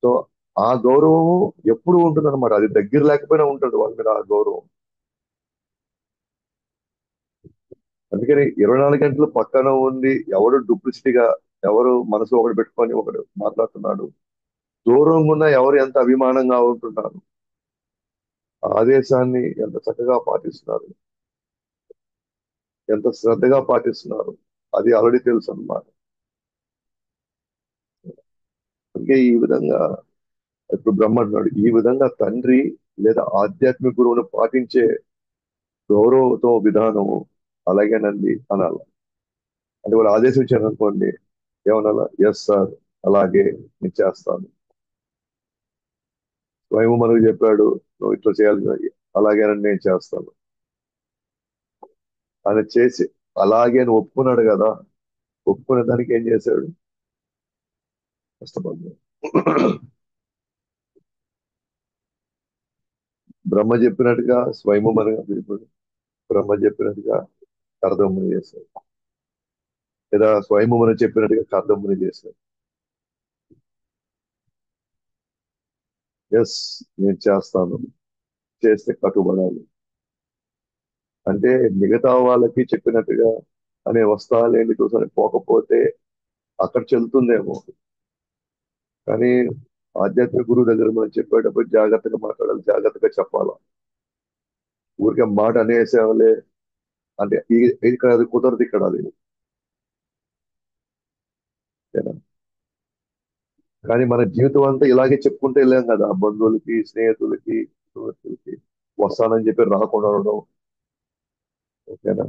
[SPEAKER 1] సో ఆ గౌరవం ఎప్పుడు ఉంటుంది అనమాట. అది దగ్గర లేకపోయినా ఉంటుంది వాళ్ళ మీద ఆ గౌరవం. అందుకని 24 గంటలు పక్కన ఉండి ఎవడు డూప్లిసిటీగా, ఎవరు మనసు ఒకటి పెట్టుకొని ఒకడు మాట్లాడుతున్నాడు, దూరంగా ఉన్న ఎవరు ఎంత అభిమానంగా ఉంటున్నారు, ఆ ఆదేశాన్ని ఎంత చక్కగా పాటిస్తున్నారు, ఎంత శ్రద్ధగా పాటిస్తున్నారు, అది ఆల్రెడీ తెలుసు అన్నమాట. అందుకే ఈ విధంగా ఇప్పుడు బ్రహ్మ అంటున్నాడు, ఈ విధంగా తండ్రి లేదా ఆధ్యాత్మిక గురువును పాటించే గౌరవతో విధానము అలాగేనండి అనాలి. అంటే వాళ్ళు ఆదేశించారు అనుకోండి, ఏమనాలా? ఎస్ సార్, అలాగే నేను చేస్తాను. స్వయం మనకు చెప్పాడు, నువ్వు ఇట్లా చేయాలి, అలాగేనని నేను చేస్తాను అని చేసి అలాగే అని ఒప్పుకున్నాడు కదా. ఒప్పుకునే దానికి ఏం చేశాడు? కష్టపడ్డాడు. బ్రహ్మ చెప్పినట్టుగా స్వయము మనగా ఇప్పుడు బ్రహ్మ చెప్పినట్టుగా కర్దముని చేశాడు, లేదా స్వయము మనం చెప్పినట్టుగా కర్దముని చేశాడు. ఎస్, నేను చేస్తాను, చేస్తే కట్టుబడాలి. అంటే మిగతా వాళ్ళకి చెప్పినట్టుగా అనే వస్తాలేంటి చూసని పోకపోతే అక్కడ చెల్లుతుందేమో. కానీ ఆధ్యాత్మిక గురువు దగ్గర మనం చెప్పేటప్పుడు జాగ్రత్తగా మాట్లాడాలి, జాగ్రత్తగా చెప్పాలి. ఊరికే మాట అనేసేవాళ్ళే అంటే ఇక్కడ అది కుదరదు. ఇక్కడ అది ఓకేనా? కానీ మన జీవితం అంతా ఇలాగే చెప్పుకుంటూ వెళ్ళాం కదా, బంధువులకి, స్నేహితులకి, సుహృతులకి వస్తానని చెప్పి రాకుండా ఉండడం. ఓకేనా?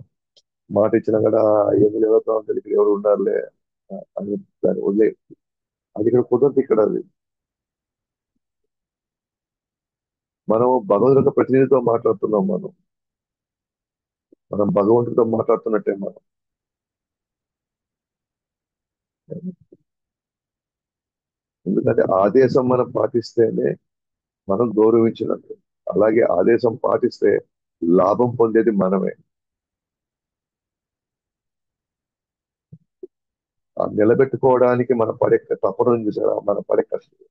[SPEAKER 1] మాట ఇచ్చినా కూడా ఏమి లేవుతా ఉంటుంది, ఇక్కడ ఎవరు ఉండారులే అని దాన్ని వదిలే. అది ఇక్కడ కుదరదు. ఇక్కడ అది మనం భగవంతుడి యొక్క ప్రతినిధితో మాట్లాడుతున్నాం. మనం భగవంతుడితో మాట్లాడుతున్నట్టే మనం. ఎందుకంటే ఆదేశం మనం పాటిస్తేనే మనం గౌరవించినట్టు. అలాగే ఆదేశం పాటిస్తే లాభం పొందేది మనమే. ఆ నిలబెట్టుకోవడానికి మనం పడే తపన చూసారా, మనం పడే కష్టం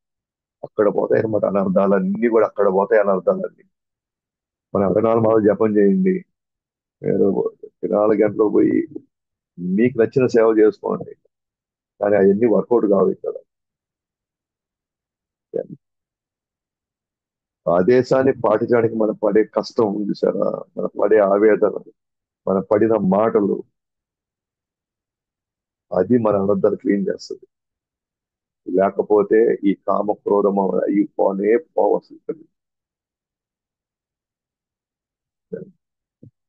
[SPEAKER 1] అక్కడ పోతాయి అన్నమాట. అనర్థాలన్నీ కూడా అక్కడ పోతాయి. అనర్థాలన్నీ మన 24 మాటలు జపం చేయండి, మీరు 4 గంటలు పోయి మీకు నచ్చిన సేవ చేసుకోండి, కానీ అవన్నీ వర్కౌట్ కావు ఇక్కడ. ఆదేశాన్ని పాటించడానికి మనం పడే కష్టం ఉంది సారా, మనం పడే ఆవేదన, మనం పడిన మాటలు, అది మన అనర్థాలు క్లీన్ చేస్తుంది. లేకపోతే ఈ కామ క్రోధం ఈ పోనే పోవస్తుంది.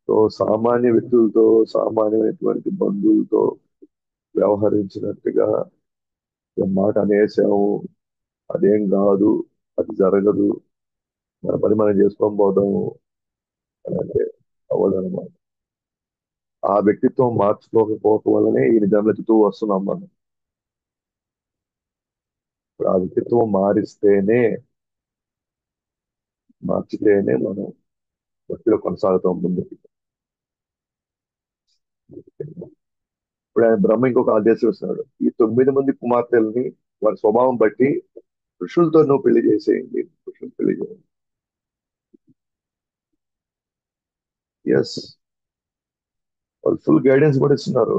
[SPEAKER 1] సో సామాన్య వ్యక్తులతో, సామాన్యమైనటువంటి బంధువులతో వ్యవహరించినట్టుగా ఈ మాట అనేసాము, అదేం కాదు, అది జరగదు, మన పని మనం చేసుకొని పోదాము అని అంటే అవ్వదన్నమాట. ఆ వ్యక్తిత్వం మార్చుకోకపోవటం వల్లనే ఈ నిజంలో చుట్టూ వస్తున్నాం మనం. ఇప్పుడు ఆ వ్యక్తిత్వం మార్చితేనే మనం భక్తిలో కొనసాగుతాం ముందుకి. ఇప్పుడు ఆయన బ్రహ్మ ఇంకొక ఆదేశం ఇస్తున్నాడు, ఈ 9 మంది కుమార్తెల్ని వారి స్వభావం బట్టి ఋషులతో నువ్వు పెళ్లి చేసేయండి, ఋషులు పెళ్లి చేయండి. ఎస్, వాళ్ళు ఫుల్ గైడెన్స్ కూడా ఇస్తున్నారు.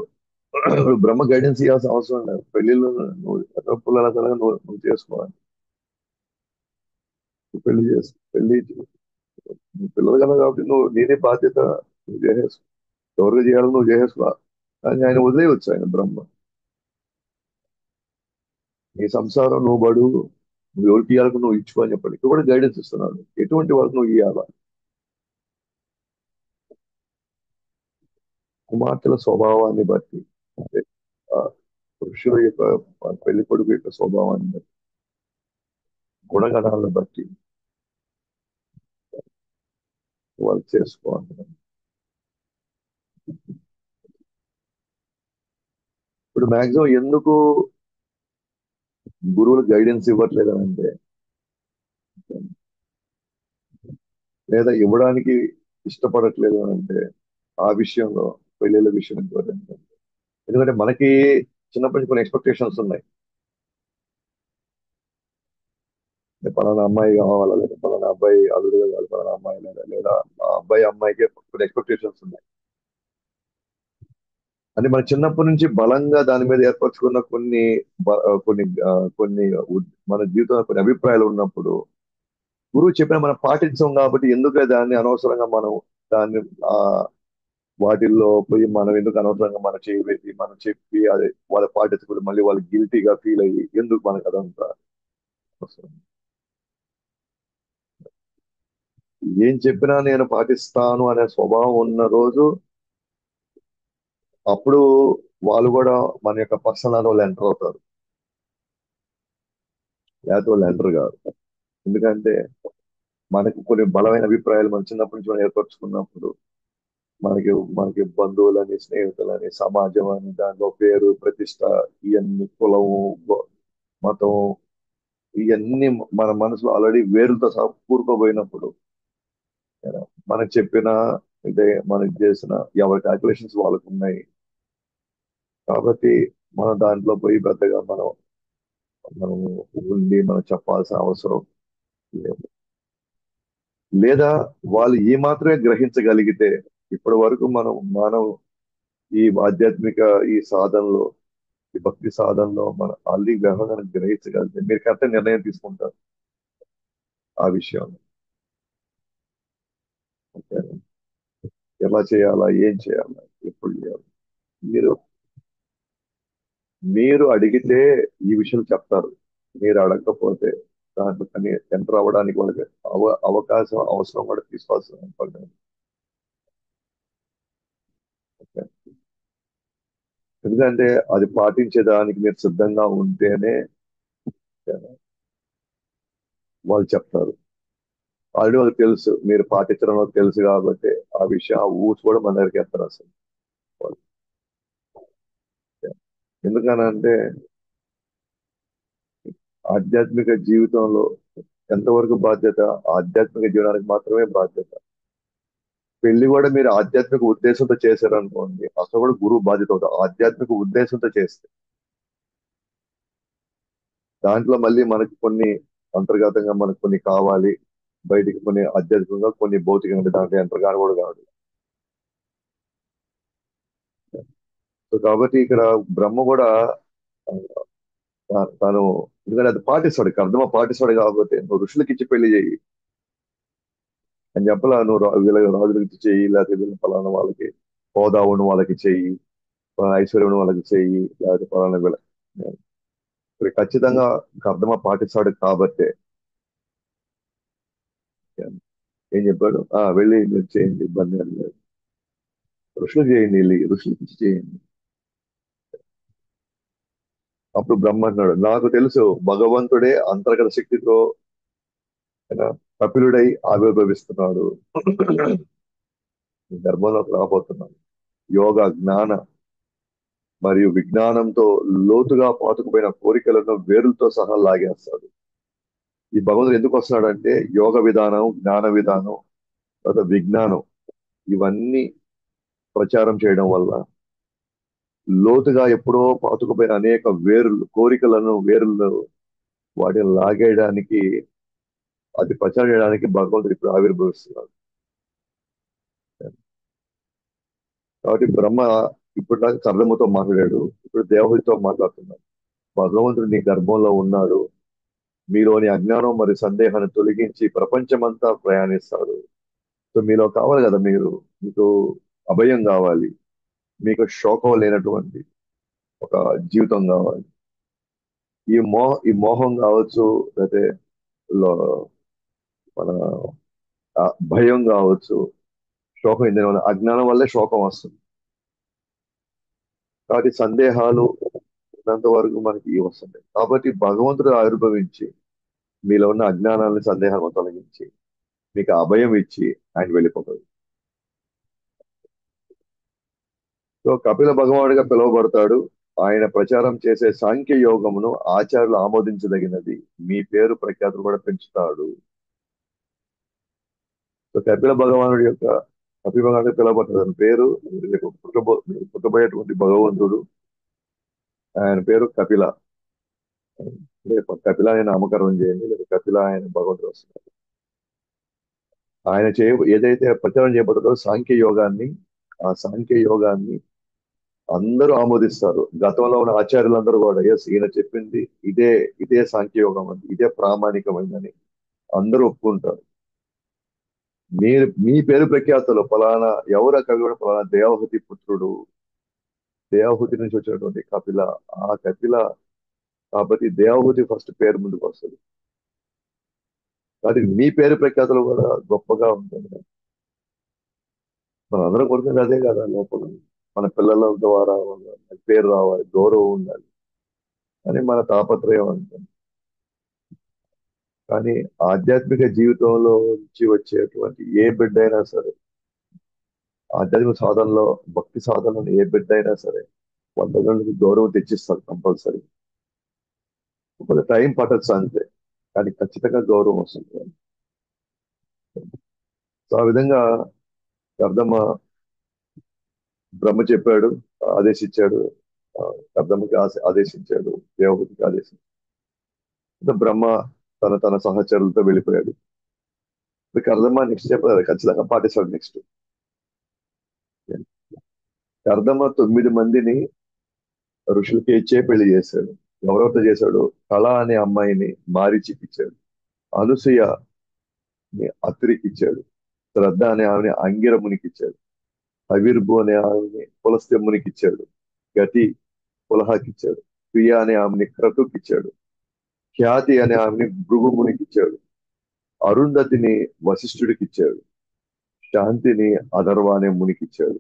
[SPEAKER 1] ఇప్పుడు బ్రహ్మ గైడెన్స్ ఇవ్వాల్సిన అవసరం లేదు. పెళ్లిళ్ళు నువ్వు తప్పులు అలా నువ్వు చేసుకోవాలి. నువ్వు పెళ్లి నువ్వు పిల్లలు కదా కాబట్టి నువ్వు నీదే బాధ్యత. నువ్వు చేసేసుకో. ఎవరికి చేయాలో నువ్వు చేసేసుకో. కానీ ఆయన వదిలేయవచ్చు, ఆయన బ్రహ్మ. నీ సంసారం నువ్వు బడు, నువ్వు ఎవరికి ఇవ్వాలకు నువ్వు ఇచ్చుకో అని చెప్పాడు. ఇక్కడ కూడా గైడెన్స్ ఇస్తున్నాడు, ఎటువంటి వాళ్ళకి నువ్వు ఇవ్వాలా. కుమార్తెల స్వభావాన్ని బట్టి, అంటే ఆ పురుషుల యొక్క, పెళ్లి కొడుకు యొక్క స్వభావాన్ని బట్టి, గుణగణాలను బట్టి వాళ్ళు చేసుకోవాలి. ఇప్పుడు మాక్సిమం ఎందుకు గురువులు గైడెన్స్ ఇవ్వట్లేదు అంటే, లేదా ఇవ్వడానికి ఇష్టపడట్లేదు అని అంటే, ఆ విషయంలో, పెళ్లిళ్ళ విషయం ఇంపార్టెంట్. ఎందుకంటే మనకి చిన్నప్పటి నుంచి కొన్ని ఎక్స్పెక్టేషన్స్ ఉన్నాయి. పలానా అమ్మాయి కావాలా, లేదా పలానా అబ్బాయి అల్లుడు కావాలి, పలానా అమ్మాయి, లేదా ఆ అబ్బాయి అమ్మాయికి కొన్ని ఎక్స్పెక్టేషన్స్ ఉన్నాయి. అంటే మన చిన్నప్పటి నుంచి బలంగా దాని మీద ఏర్పరచుకున్న కొన్ని మన జీవితంలో కొన్ని అభిప్రాయాలు ఉన్నప్పుడు, గురువు చెప్పిన మనం పాటించాం కాబట్టి ఎందుకు దాన్ని అనవసరంగా మనం దాన్ని ఆ వాటిల్లో పోయి మనం ఎందుకు అనవసరంగా మనం చేయబెట్టి మనం చెప్పి అదే వాళ్ళ పాటించకుండా మళ్ళీ వాళ్ళు గిల్టీగా ఫీల్ అయ్యి ఎందుకు మనకు అదంతా అవసరం. ఏం చెప్పినా నేను పాటిస్తాను అనే స్వభావం ఉన్న రోజు, అప్పుడు వాళ్ళు కూడా మన యొక్క పర్సనల్ వాళ్ళు ఎంటర్ అవుతారు. లేకపోతే వాళ్ళు ఎంటర్ కాదు. ఎందుకంటే మనకి కొన్ని బలమైన అభిప్రాయాలు మన చిన్నప్పటి నుంచి మనం ఏర్పరచుకున్నప్పుడు, మనకి మనకి బంధువులని, స్నేహితులని, సమాజం అని, దాంట్లో పేరు ప్రతిష్ట, ఇవన్నీ కులము, మతం, ఇవన్నీ మన మనసులో ఆల్రెడీ వేరులతో సహా కూరుకోబోయినప్పుడు, మనకు చెప్పిన, అంటే మనకి చేసిన ఎవరి క్యాల్కులేషన్స్ వాళ్ళకు ఉన్నాయి. కాబట్టి మనం దాంట్లో పోయి పెద్దగా మనం మనం చెప్పాల్సిన అవసరం లేదు. లేదా వాళ్ళు ఈ మాత్రమే గ్రహించగలిగితే, ఇప్పటి వరకు మనం ఈ ఆధ్యాత్మిక ఈ సాధనలో, ఈ భక్తి సాధనలో మనం ఆల్రెడీ వ్యవహారాన్ని గ్రహించగలిగితే మీరు కరెక్ట్ నిర్ణయం తీసుకుంటారు ఆ విషయంలో. ఓకే? ఎలా చేయాలా, ఏం చేయాలా, ఎప్పుడు చేయాలి, మీరు మీరు అడిగితే ఈ విషయం చెప్తారు. మీరు అడగకపోతే దాంట్లో కానీ ఎంటర్ అవ్వడానికి వాళ్ళకి అవకాశం అవసరం కూడా తీసుకోవాల్సిన పడుతుంది. ఓకే? ఎందుకంటే అది పాటించేదానికి మీరు సిద్ధంగా ఉంటేనే వాళ్ళు చెప్తారు. ఆల్రెడీ వాళ్ళకి తెలుసు మీరు పాటించడం వాళ్ళకి తెలుసు కాబట్టి ఆ విషయం ఆ ఊసి కూడా మన దగ్గరికి ఎత్తారు అసలు వాళ్ళు. ఎందుకనంటే ఆధ్యాత్మిక జీవితంలో ఎంతవరకు బాధ్యత, ఆధ్యాత్మిక జీవనానికి మాత్రమే బాధ్యత. పెళ్లి కూడా మీరు ఆధ్యాత్మిక ఉద్దేశంతో చేశారనుకోండి, అసలు కూడా గురువు బాధ్యత అవుతుంది. ఆధ్యాత్మిక ఉద్దేశంతో చేస్తే దాంట్లో మళ్ళీ మనకి కొన్ని అంతర్గతంగా మనకు కొన్ని కావాలి, బయటికి కొన్ని ఆధ్యాత్మికంగా కొన్ని భౌతికంగా దాంట్లో ఎంటర్ కాని కూడా కాదు. సో కాబట్టి ఇక్కడ బ్రహ్మ కూడా తను, ఎందుకంటే అది పాటిస్తాడు, కర్దమ పాటిస్తాడు కాబట్టి నువ్వు ఋషులకి ఇచ్చి పెళ్లి చేయి అని చెప్పలా. నువ్వు వీళ్ళ రాజులకి ఇచ్చి చెయ్యి, లేకపోతే వీళ్ళ ఫలానా వాళ్ళకి హోదా ఉన్న వాళ్ళకి చెయ్యి, ఐశ్వర్యం ఉన్న వాళ్ళకి చెయ్యి, లేకపోతే ఫలానా వీళ్ళ ఇక్కడ ఖచ్చితంగా కర్దమ పాటిస్తాడు కాబట్టే ఏం చెప్పాడు, వెళ్ళి మీరు చేయండి, ఇబ్బంది ఏం లేదు, ఋషులకు చేయండి, వెళ్ళి ఋషులకి ఇచ్చి చేయండి. అప్పుడు బ్రహ్మ అంటున్నాడు, నాకు తెలుసు భగవంతుడే అంతర్గత శక్తితో ఆయన కపిలుడై ఆవిర్భవిస్తున్నాడు, గర్భంలోకి రాబోతున్నాడు. యోగ జ్ఞాన మరియు విజ్ఞానంతో లోతుగా పాతుకుపోయిన కోరికలను వేరులతో సహా లాగేస్తాడు. ఈ భగవంతుడు ఎందుకు వస్తున్నాడంటే యోగ విధానం, జ్ఞాన విధానం, తర్వాత విజ్ఞానం, ఇవన్నీ ప్రచారం చేయడం వల్ల లోతుగా ఎప్పుడో పాతుకుపోయిన అనేక వేరులను వాటిని లాగేయడానికి, అది ప్రచారం చేయడానికి భగవంతుడు ఇప్పుడు ఆవిర్భవిస్తున్నాడు. కాబట్టి బ్రహ్మ ఇప్పుడు దాకా కర్దముతో మాట్లాడాడు, ఇప్పుడు దేవహుతితో మాట్లాడుతున్నాడు. భగవంతుడు నీ గర్భంలో ఉన్నాడు, మీలోని అజ్ఞానం మరియు సందేహాన్ని తొలగించి ప్రపంచమంతా ప్రయాణిస్తాడు. సో మీలో కావాలి కదా, మీకు అభయం కావాలి, మీకు శోకం లేనటువంటి ఒక జీవితం కావాలి. ఈ మోహం కావచ్చు, లేకపోతే లో- మన భయం కావచ్చు, శోకం ఎందుకు వల్ల? అజ్ఞానం వల్లే శోకం వస్తుంది. కాబట్టి సందేహాలు ఉన్నంత వరకు మనకి ఇవి వస్తున్నాయి. కాబట్టి భగవంతుడు ఆవిర్భవించి మీలో ఉన్న అజ్ఞానాన్ని సందేహాలను తొలగించి మీకు అభయం ఇచ్చి ఆయన వెళ్ళిపోతాడు. సో కపిల భగవానుడిగా పిలువబడతాడు. ఆయన ప్రచారం చేసే సాంఖ్య యోగమును ఆచార్యులు ఆమోదించదగినది, మీ పేరు ప్రఖ్యాతులు కూడా పెంచుతాడు. సో కపిల భగవానుడిగా పిలువబడతాడు పేరు, రేపు మీరు పుట్టబోయేటువంటి భగవంతుడు, ఆయన పేరు కపిల. రేపు కపిల అని నామకరణం చేయండి, లేదా కపిల ఆయన భగవంతుడు వస్తున్నారు. ఆయన ఏదైతే ప్రచారం చేయబడుతుందో సాంఖ్య యోగాన్ని, ఆ సాంఖ్య యోగాన్ని అందరూ ఆమోదిస్తారు. గతంలో ఉన్న ఆచార్యులందరూ కూడా ఎస్ ఈయన చెప్పింది ఇదే, ఇదే సాంఖ్యయోగం అని, ఇదే ప్రామాణికమైందని అందరూ ఒప్పుకుంటారు. మీ పేరు ప్రఖ్యాతలు ఫలానా, ఎవరు కవి కూడా ఫలానా దేవహూతి పుత్రుడు, దేవహూతి నుంచి వచ్చినటువంటి కపిల, ఆ కపిల. కాబట్టి దేవహూతి ఫస్ట్ పేరు ముందుకు వస్తుంది. కాబట్టి మీ పేరు ప్రఖ్యాతలు కూడా గొప్పగా ఉంటుంది. మన అందరం కొడుకునేది అదే కదా లోపల. మన పిల్లల ద్వారా వాళ్ళ పేరు రావాలి, గౌరవం ఉండాలి అని మన తాపత్రయం అంటుంది. కానీ ఆధ్యాత్మిక జీవితంలో నుంచి వచ్చేటువంటి ఏ బిడ్డ అయినా సరే, ఆధ్యాత్మిక సాధనలో, భక్తి సాధనలో ఏ బిడ్డ అయినా సరే, వాళ్ళ దగ్గర నుంచి గౌరవం తెచ్చిస్తారు కంపల్సరీ. కొంత టైం పట్టచ్చు అంతే, కానీ ఖచ్చితంగా గౌరవం వస్తుంది. సో ఆ విధంగా కర్దమ్మ బ్రహ్మ చెప్పాడు, ఆదేశించాడు, ఆ, కర్దమ్మకి ఆదేశించాడు, దేవహూతికి ఆదేశించాడు. బ్రహ్మ తన తన సహచరులతో వెళ్ళిపోయాడు. ఇక కర్దమ్మ నెక్స్ట్ చెప్పారు, ఖచ్చితంగా పాటిస్తాడు నెక్స్ట్. కర్దమ్మ 9 మందిని ఋషులకి ఇచ్చే పెళ్లి చేశాడు. ఎవరెవరితో చేశాడు? కళ అనే అమ్మాయిని మారీచికి ఇచ్చాడు, అనసూయని అత్రికి ఇచ్చాడు, శ్రద్ధ అనే ఆమెని అంగిరమునికి ఇచ్చాడు, హవిర్భు అనే ఆమెని పులస్త్యమునికి ఇచ్చాడు, గతి పులహకి ఇచ్చాడు, ప్రియ అనే ఆమెని క్రతుకి ఇచ్చాడు, ఖ్యాతి అనే ఆమెని భృగుమునికి ఇచ్చాడు, అరుంధతిని వశిష్ఠుడికి ఇచ్చాడు, శాంతిని అధర్వ అనే మునికి ఇచ్చాడు.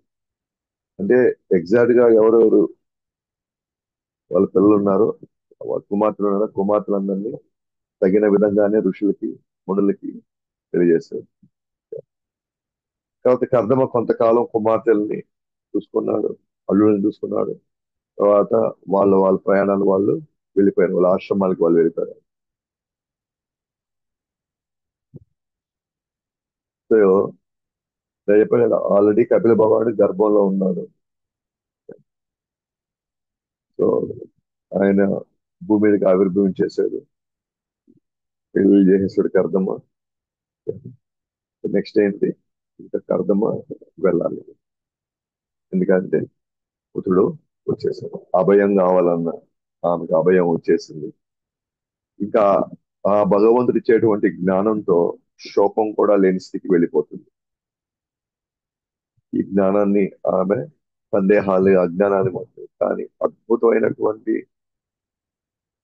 [SPEAKER 1] అంటే ఎగ్జాక్ట్ గా ఎవరెవరు వాళ్ళ పిల్లలు ఉన్నారో, వాళ్ళ కుమార్తెలు ఉన్నారో, కుమార్తెలందరినీ తగిన విధంగానే ఋషులకి, మునులకి తెలియజేశాడు. కాబట్టి కర్దమ కొంతకాలం కుమార్తెల్ని చూసుకున్నాడు, అల్లుడిని చూసుకున్నాడు. తర్వాత వాళ్ళ ప్రయాణాలు వాళ్ళు వెళ్ళిపోయారు, వాళ్ళ ఆశ్రమాలకు వాళ్ళు వెళ్ళిపోయారు. సో నేను చెప్పాను కదా, ఆల్రెడీ కపిల భగవానుడు గర్భంలో ఉన్నాడు. సో ఆయన భూమి మీదకి ఆవిర్భవించేశాడు, పెళ్లి చేసేసాడు కర్దమ్మ. నెక్స్ట్ ఏంటి, ఇంకా కర్దమ్మ వెళ్ళాలి. ఎందుకంటే పుత్రుడు వచ్చేసాడు, అభయం కావాలన్న ఆమెకు అభయం వచ్చేసింది. ఇంకా ఆ భగవంతుడు ఇచ్చేటువంటి జ్ఞానంతో శోకం కూడా లేని స్థితికి వెళ్ళిపోతుంది. ఈ జ్ఞానాన్ని ఆమె సందేహాలు, అజ్ఞానాన్ని మొత్తం కానీ అద్భుతమైనటువంటి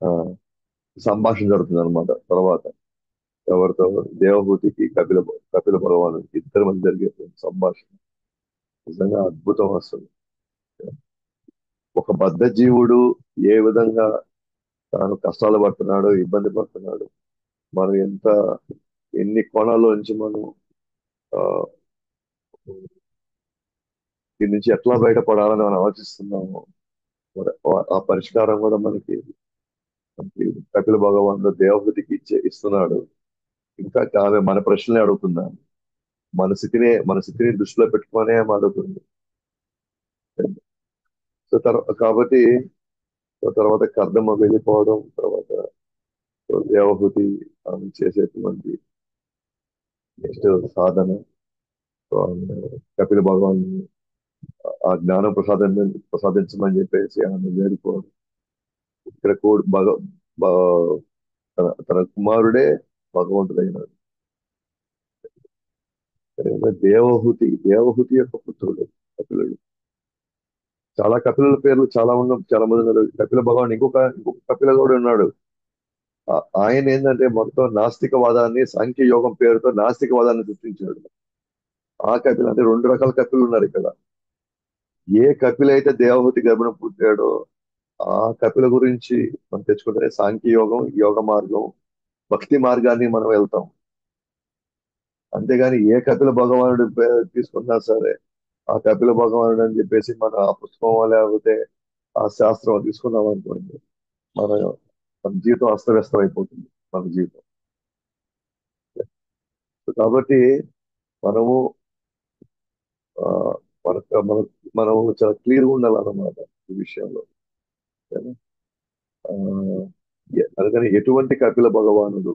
[SPEAKER 1] ఆ, సంభాషణ జరుగుతుంది అనమాట. తర్వాత ఎవరితో? దేవహూతికి కపిల భగవానుడికి ఇద్దరి మధ్య జరిగేటువంటి సంభాషణ నిజంగా అద్భుతం అసలు. ఒక బద్ధ జీవుడు ఏ విధంగా తాను కష్టాలు పడుతున్నాడు, ఇబ్బంది పడుతున్నాడు, మనం ఎన్ని కోణాల్లో నుంచి మనం ఆ, దీని నుంచి ఎట్లా బయటపడాలని మనం ఆలోచిస్తున్నాము. మరి ఆ పరిష్కారం కూడా మనకి కపిల భగవానుడు దేవహూతికి ఇస్తున్నాడు. ఇంకా ఆమె మన ప్రశ్నలే అడుగుతున్నాను, మన స్థితిని దృష్టిలో పెట్టుకునే ఆమె అడుగుతుంది. సో కాబట్టి తర్వాత కర్దమ్మ వెళ్ళిపోవడం, తర్వాత దేవహూతి ఆమె చేసేటువంటి నెక్స్ట్ సాధన, సో ఆమె కపిల భగవాన్ ఆ జ్ఞానం ప్రసాదించమని చెప్పేసి ఆమె వేడుకోవడం. ఇక్కడ కోడి తన కుమారుడే భగవంతుడైనాడు. దేవహూతి యొక్క పుత్రుడు కపిలుడు. చాలా కపిలుల పేర్లు చాలా మంది ఉన్నారు. కపిల భగవాన్ ఇంకొక కపిల కూడా ఉన్నాడు. ఆయన ఏంటంటే మొత్తం నాస్తికవాదాన్ని, సాంఖ్య యోగం పేరుతో నాస్తికవాదాన్ని సృష్టించాడు. ఆ కపిల అంటే రెండు రకాల కపిలు ఉన్నారు ఇక్కడ. ఏ కపిల అయితే దేవహూతి గర్భం పుట్టాడో ఆ కపిల గురించి మనం తెచ్చుకుంటే సాంఖ్య యోగం, యోగ మార్గం, భక్తి మార్గాన్ని మనం వెళ్తాం. అంతేగాని ఏ కపిల భగవానుడు తీసుకున్నా సరే ఆ కపిల భగవానుడు అని చెప్పేసి మన ఆ పుస్తకం లేకపోతే ఆ శాస్త్రం తీసుకున్నాం అనుకోండి, మన మన జీవితం అస్తవ్యస్తం అయిపోతుంది. మన జీవితం. కాబట్టి మనము ఆ, మన మన మనం చాలా క్లియర్గా ఉండాలన్నమాట ఈ విషయంలో. ఓకేనా? ఆ, అందుకని ఎటువంటి కపిల భగవానుడు.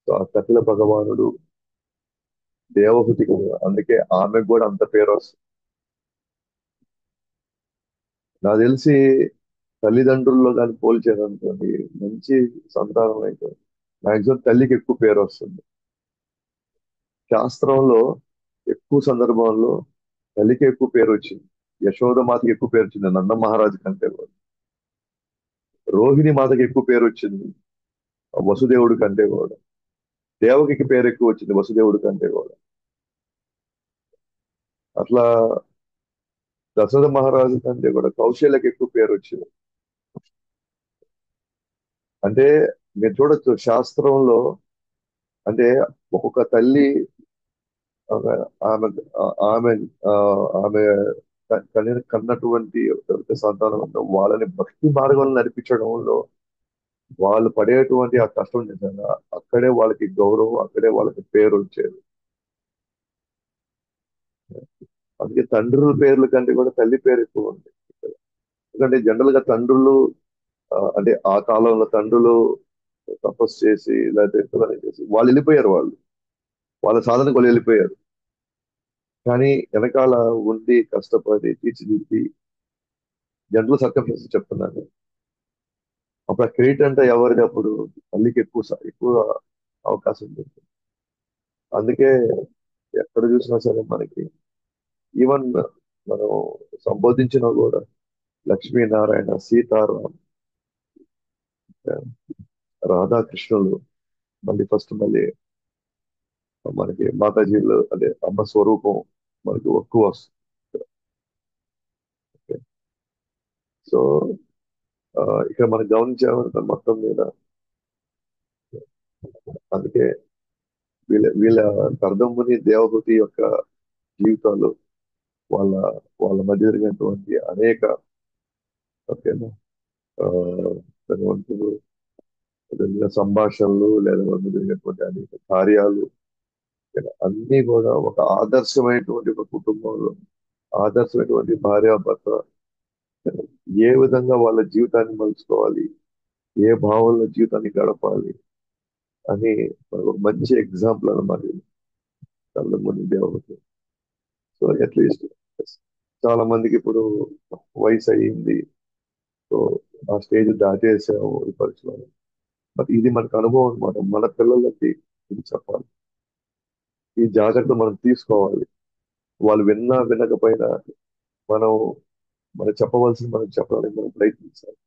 [SPEAKER 1] సో ఆ కపిల భగవానుడు దేవహూతి కదా, అందుకే ఆమెకు కూడా అంత పేరు వస్తుంది. నాకు తెలిసి తల్లిదండ్రుల్లో కానీ పోల్చారనుకోండి, మంచి సంతానం అయితే మాక్సిమం తల్లికి ఎక్కువ పేరు వస్తుంది. శాస్త్రంలో ఎక్కువ సందర్భాల్లో తల్లికి ఎక్కువ పేరు వచ్చింది. యశోద మాతకి ఎక్కువ పేరు వచ్చింది నంద మహారాజు కంటే కూడా. రోహిణి మాతకి ఎక్కువ పేరు వచ్చింది వసుదేవుడి కంటే కూడా. దేవకికి పేరు ఎక్కువ వచ్చింది వసుదేవుడి కంటే కూడా. అట్లా దశరథ మహారాజు కంటే కూడా కౌశల్యకి ఎక్కువ పేరు వచ్చింది. అంటే మీరు చూడొచ్చు శాస్త్రంలో, అంటే ఒక్కొక్క తల్లి ఆమె ఆమె ఆమె ఆ, ఆమె కన్నటువంటి ఎవరైతే సంతానం ఉందో వాళ్ళని భక్తి మార్గంలో నడిపించడంలో వాళ్ళు పడేటువంటి ఆ కష్టం నిజంగా అక్కడే వాళ్ళకి గౌరవం, అక్కడే వాళ్ళకి పేరు వచ్చేది. అందుకే తండ్రుల పేర్ల కంటే కూడా తల్లి పేరు ఎక్కువ ఉంది. ఎందుకంటే జనరల్ గా తండ్రులు అంటే ఆ కాలంలో తండ్రులు తపస్సు చేసి లేకపోతే ఎత్తులని చేసి వాళ్ళు వెళ్ళిపోయారు. వాళ్ళ సాధనకు వాళ్ళు వెళ్ళిపోయారు. కానీ వెనకాల ఉండి కష్టపడి తీర్చిదిద్ది జనరల్ సర్కమ్స్టెన్సెస్ చెప్తున్నాను. అప్పుడు ఆ క్రెడిట్ అంటే ఎవరిది? అప్పుడు తల్లికి ఎక్కువ అవకాశం ఉంటుంది. అందుకే ఎక్కడ చూసినా సరే మనకి ఈవెన్ మనం సంబోధించినా కూడా లక్ష్మీనారాయణ, సీతారాం, రాధాకృష్ణులు, మళ్ళీ మనకి మాతాజీలు అదే అమ్మ స్వరూపం మనకి ఎక్కువ వస్తుంది. సో ఆ, ఇక్కడ మనం గమనించామంటే మొత్తం మీద అందుకే వీళ్ళ కర్దమ్ముని దేవహూతి యొక్క జీవితాలు, వాళ్ళ వాళ్ళ మధ్య జరిగినటువంటి అనేక, ఓకేనా, ఆ, ధనవంతులు జరిగిన సంభాషణలు లేదా వాళ్ళ మధ్య జరిగినటువంటి అనేక కార్యాలు, ఓకేనా, అన్నీ కూడా ఒక ఆదర్శమైనటువంటి ఒక కుటుంబంలో ఆదర్శమైనటువంటి భార్యాభర్త ఏ విధంగా వాళ్ళ జీవితాన్ని మలుచుకోవాలి, ఏ భావంలో జీవితాన్ని గడపాలి అని మనకు ఒక మంచి ఎగ్జాంపుల్ అన్నమాట కళ్ళమూరి దేవత. సో అట్లీస్ట్ చాలా మందికి ఇప్పుడు వయసు అయ్యింది. సో ఆ స్టేజ్ దాటేసాము ఈ పరిస్థితుల్లో. బట్ ఇది మనకు అనుభవం అనమాట. మన పిల్లలకి ఇది చెప్పాలి. ఈ జాగ్రత్త మనం తీసుకోవాలి. వాళ్ళు విన్నా వినకపోయినా మనం మనం చెప్పవలసింది మనం చెప్పడానికి మనం ప్రయత్నించాలి.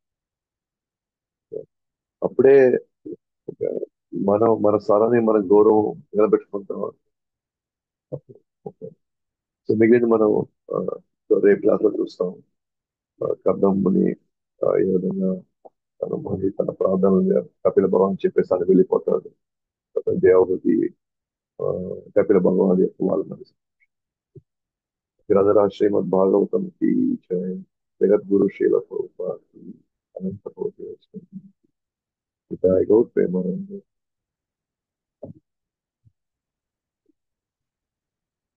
[SPEAKER 1] అప్పుడే ఒక మన స్థానాన్ని మన గౌరవం నిలబెట్టుకుంటాం. సో మిగిలిన మనం ఆ, రేపు క్లాస్ లో చూస్తాం. కర్దమ్ముని ఏ విధంగా తన ప్రార్థనలు కపిల భగవాన్ చెప్పేసి అని వెళ్ళిపోతాడు. దేవహూతి ఆ, కపిల భగవాన్ యొక్క వాళ్ళ గ్రంథరాజ్ శ్రీమద్ భాగవతం की जय। जगत गुरु श्रील प्रभुपाद की अनंत कोटि वैष्णव की जय। गौर प्रेमानंद।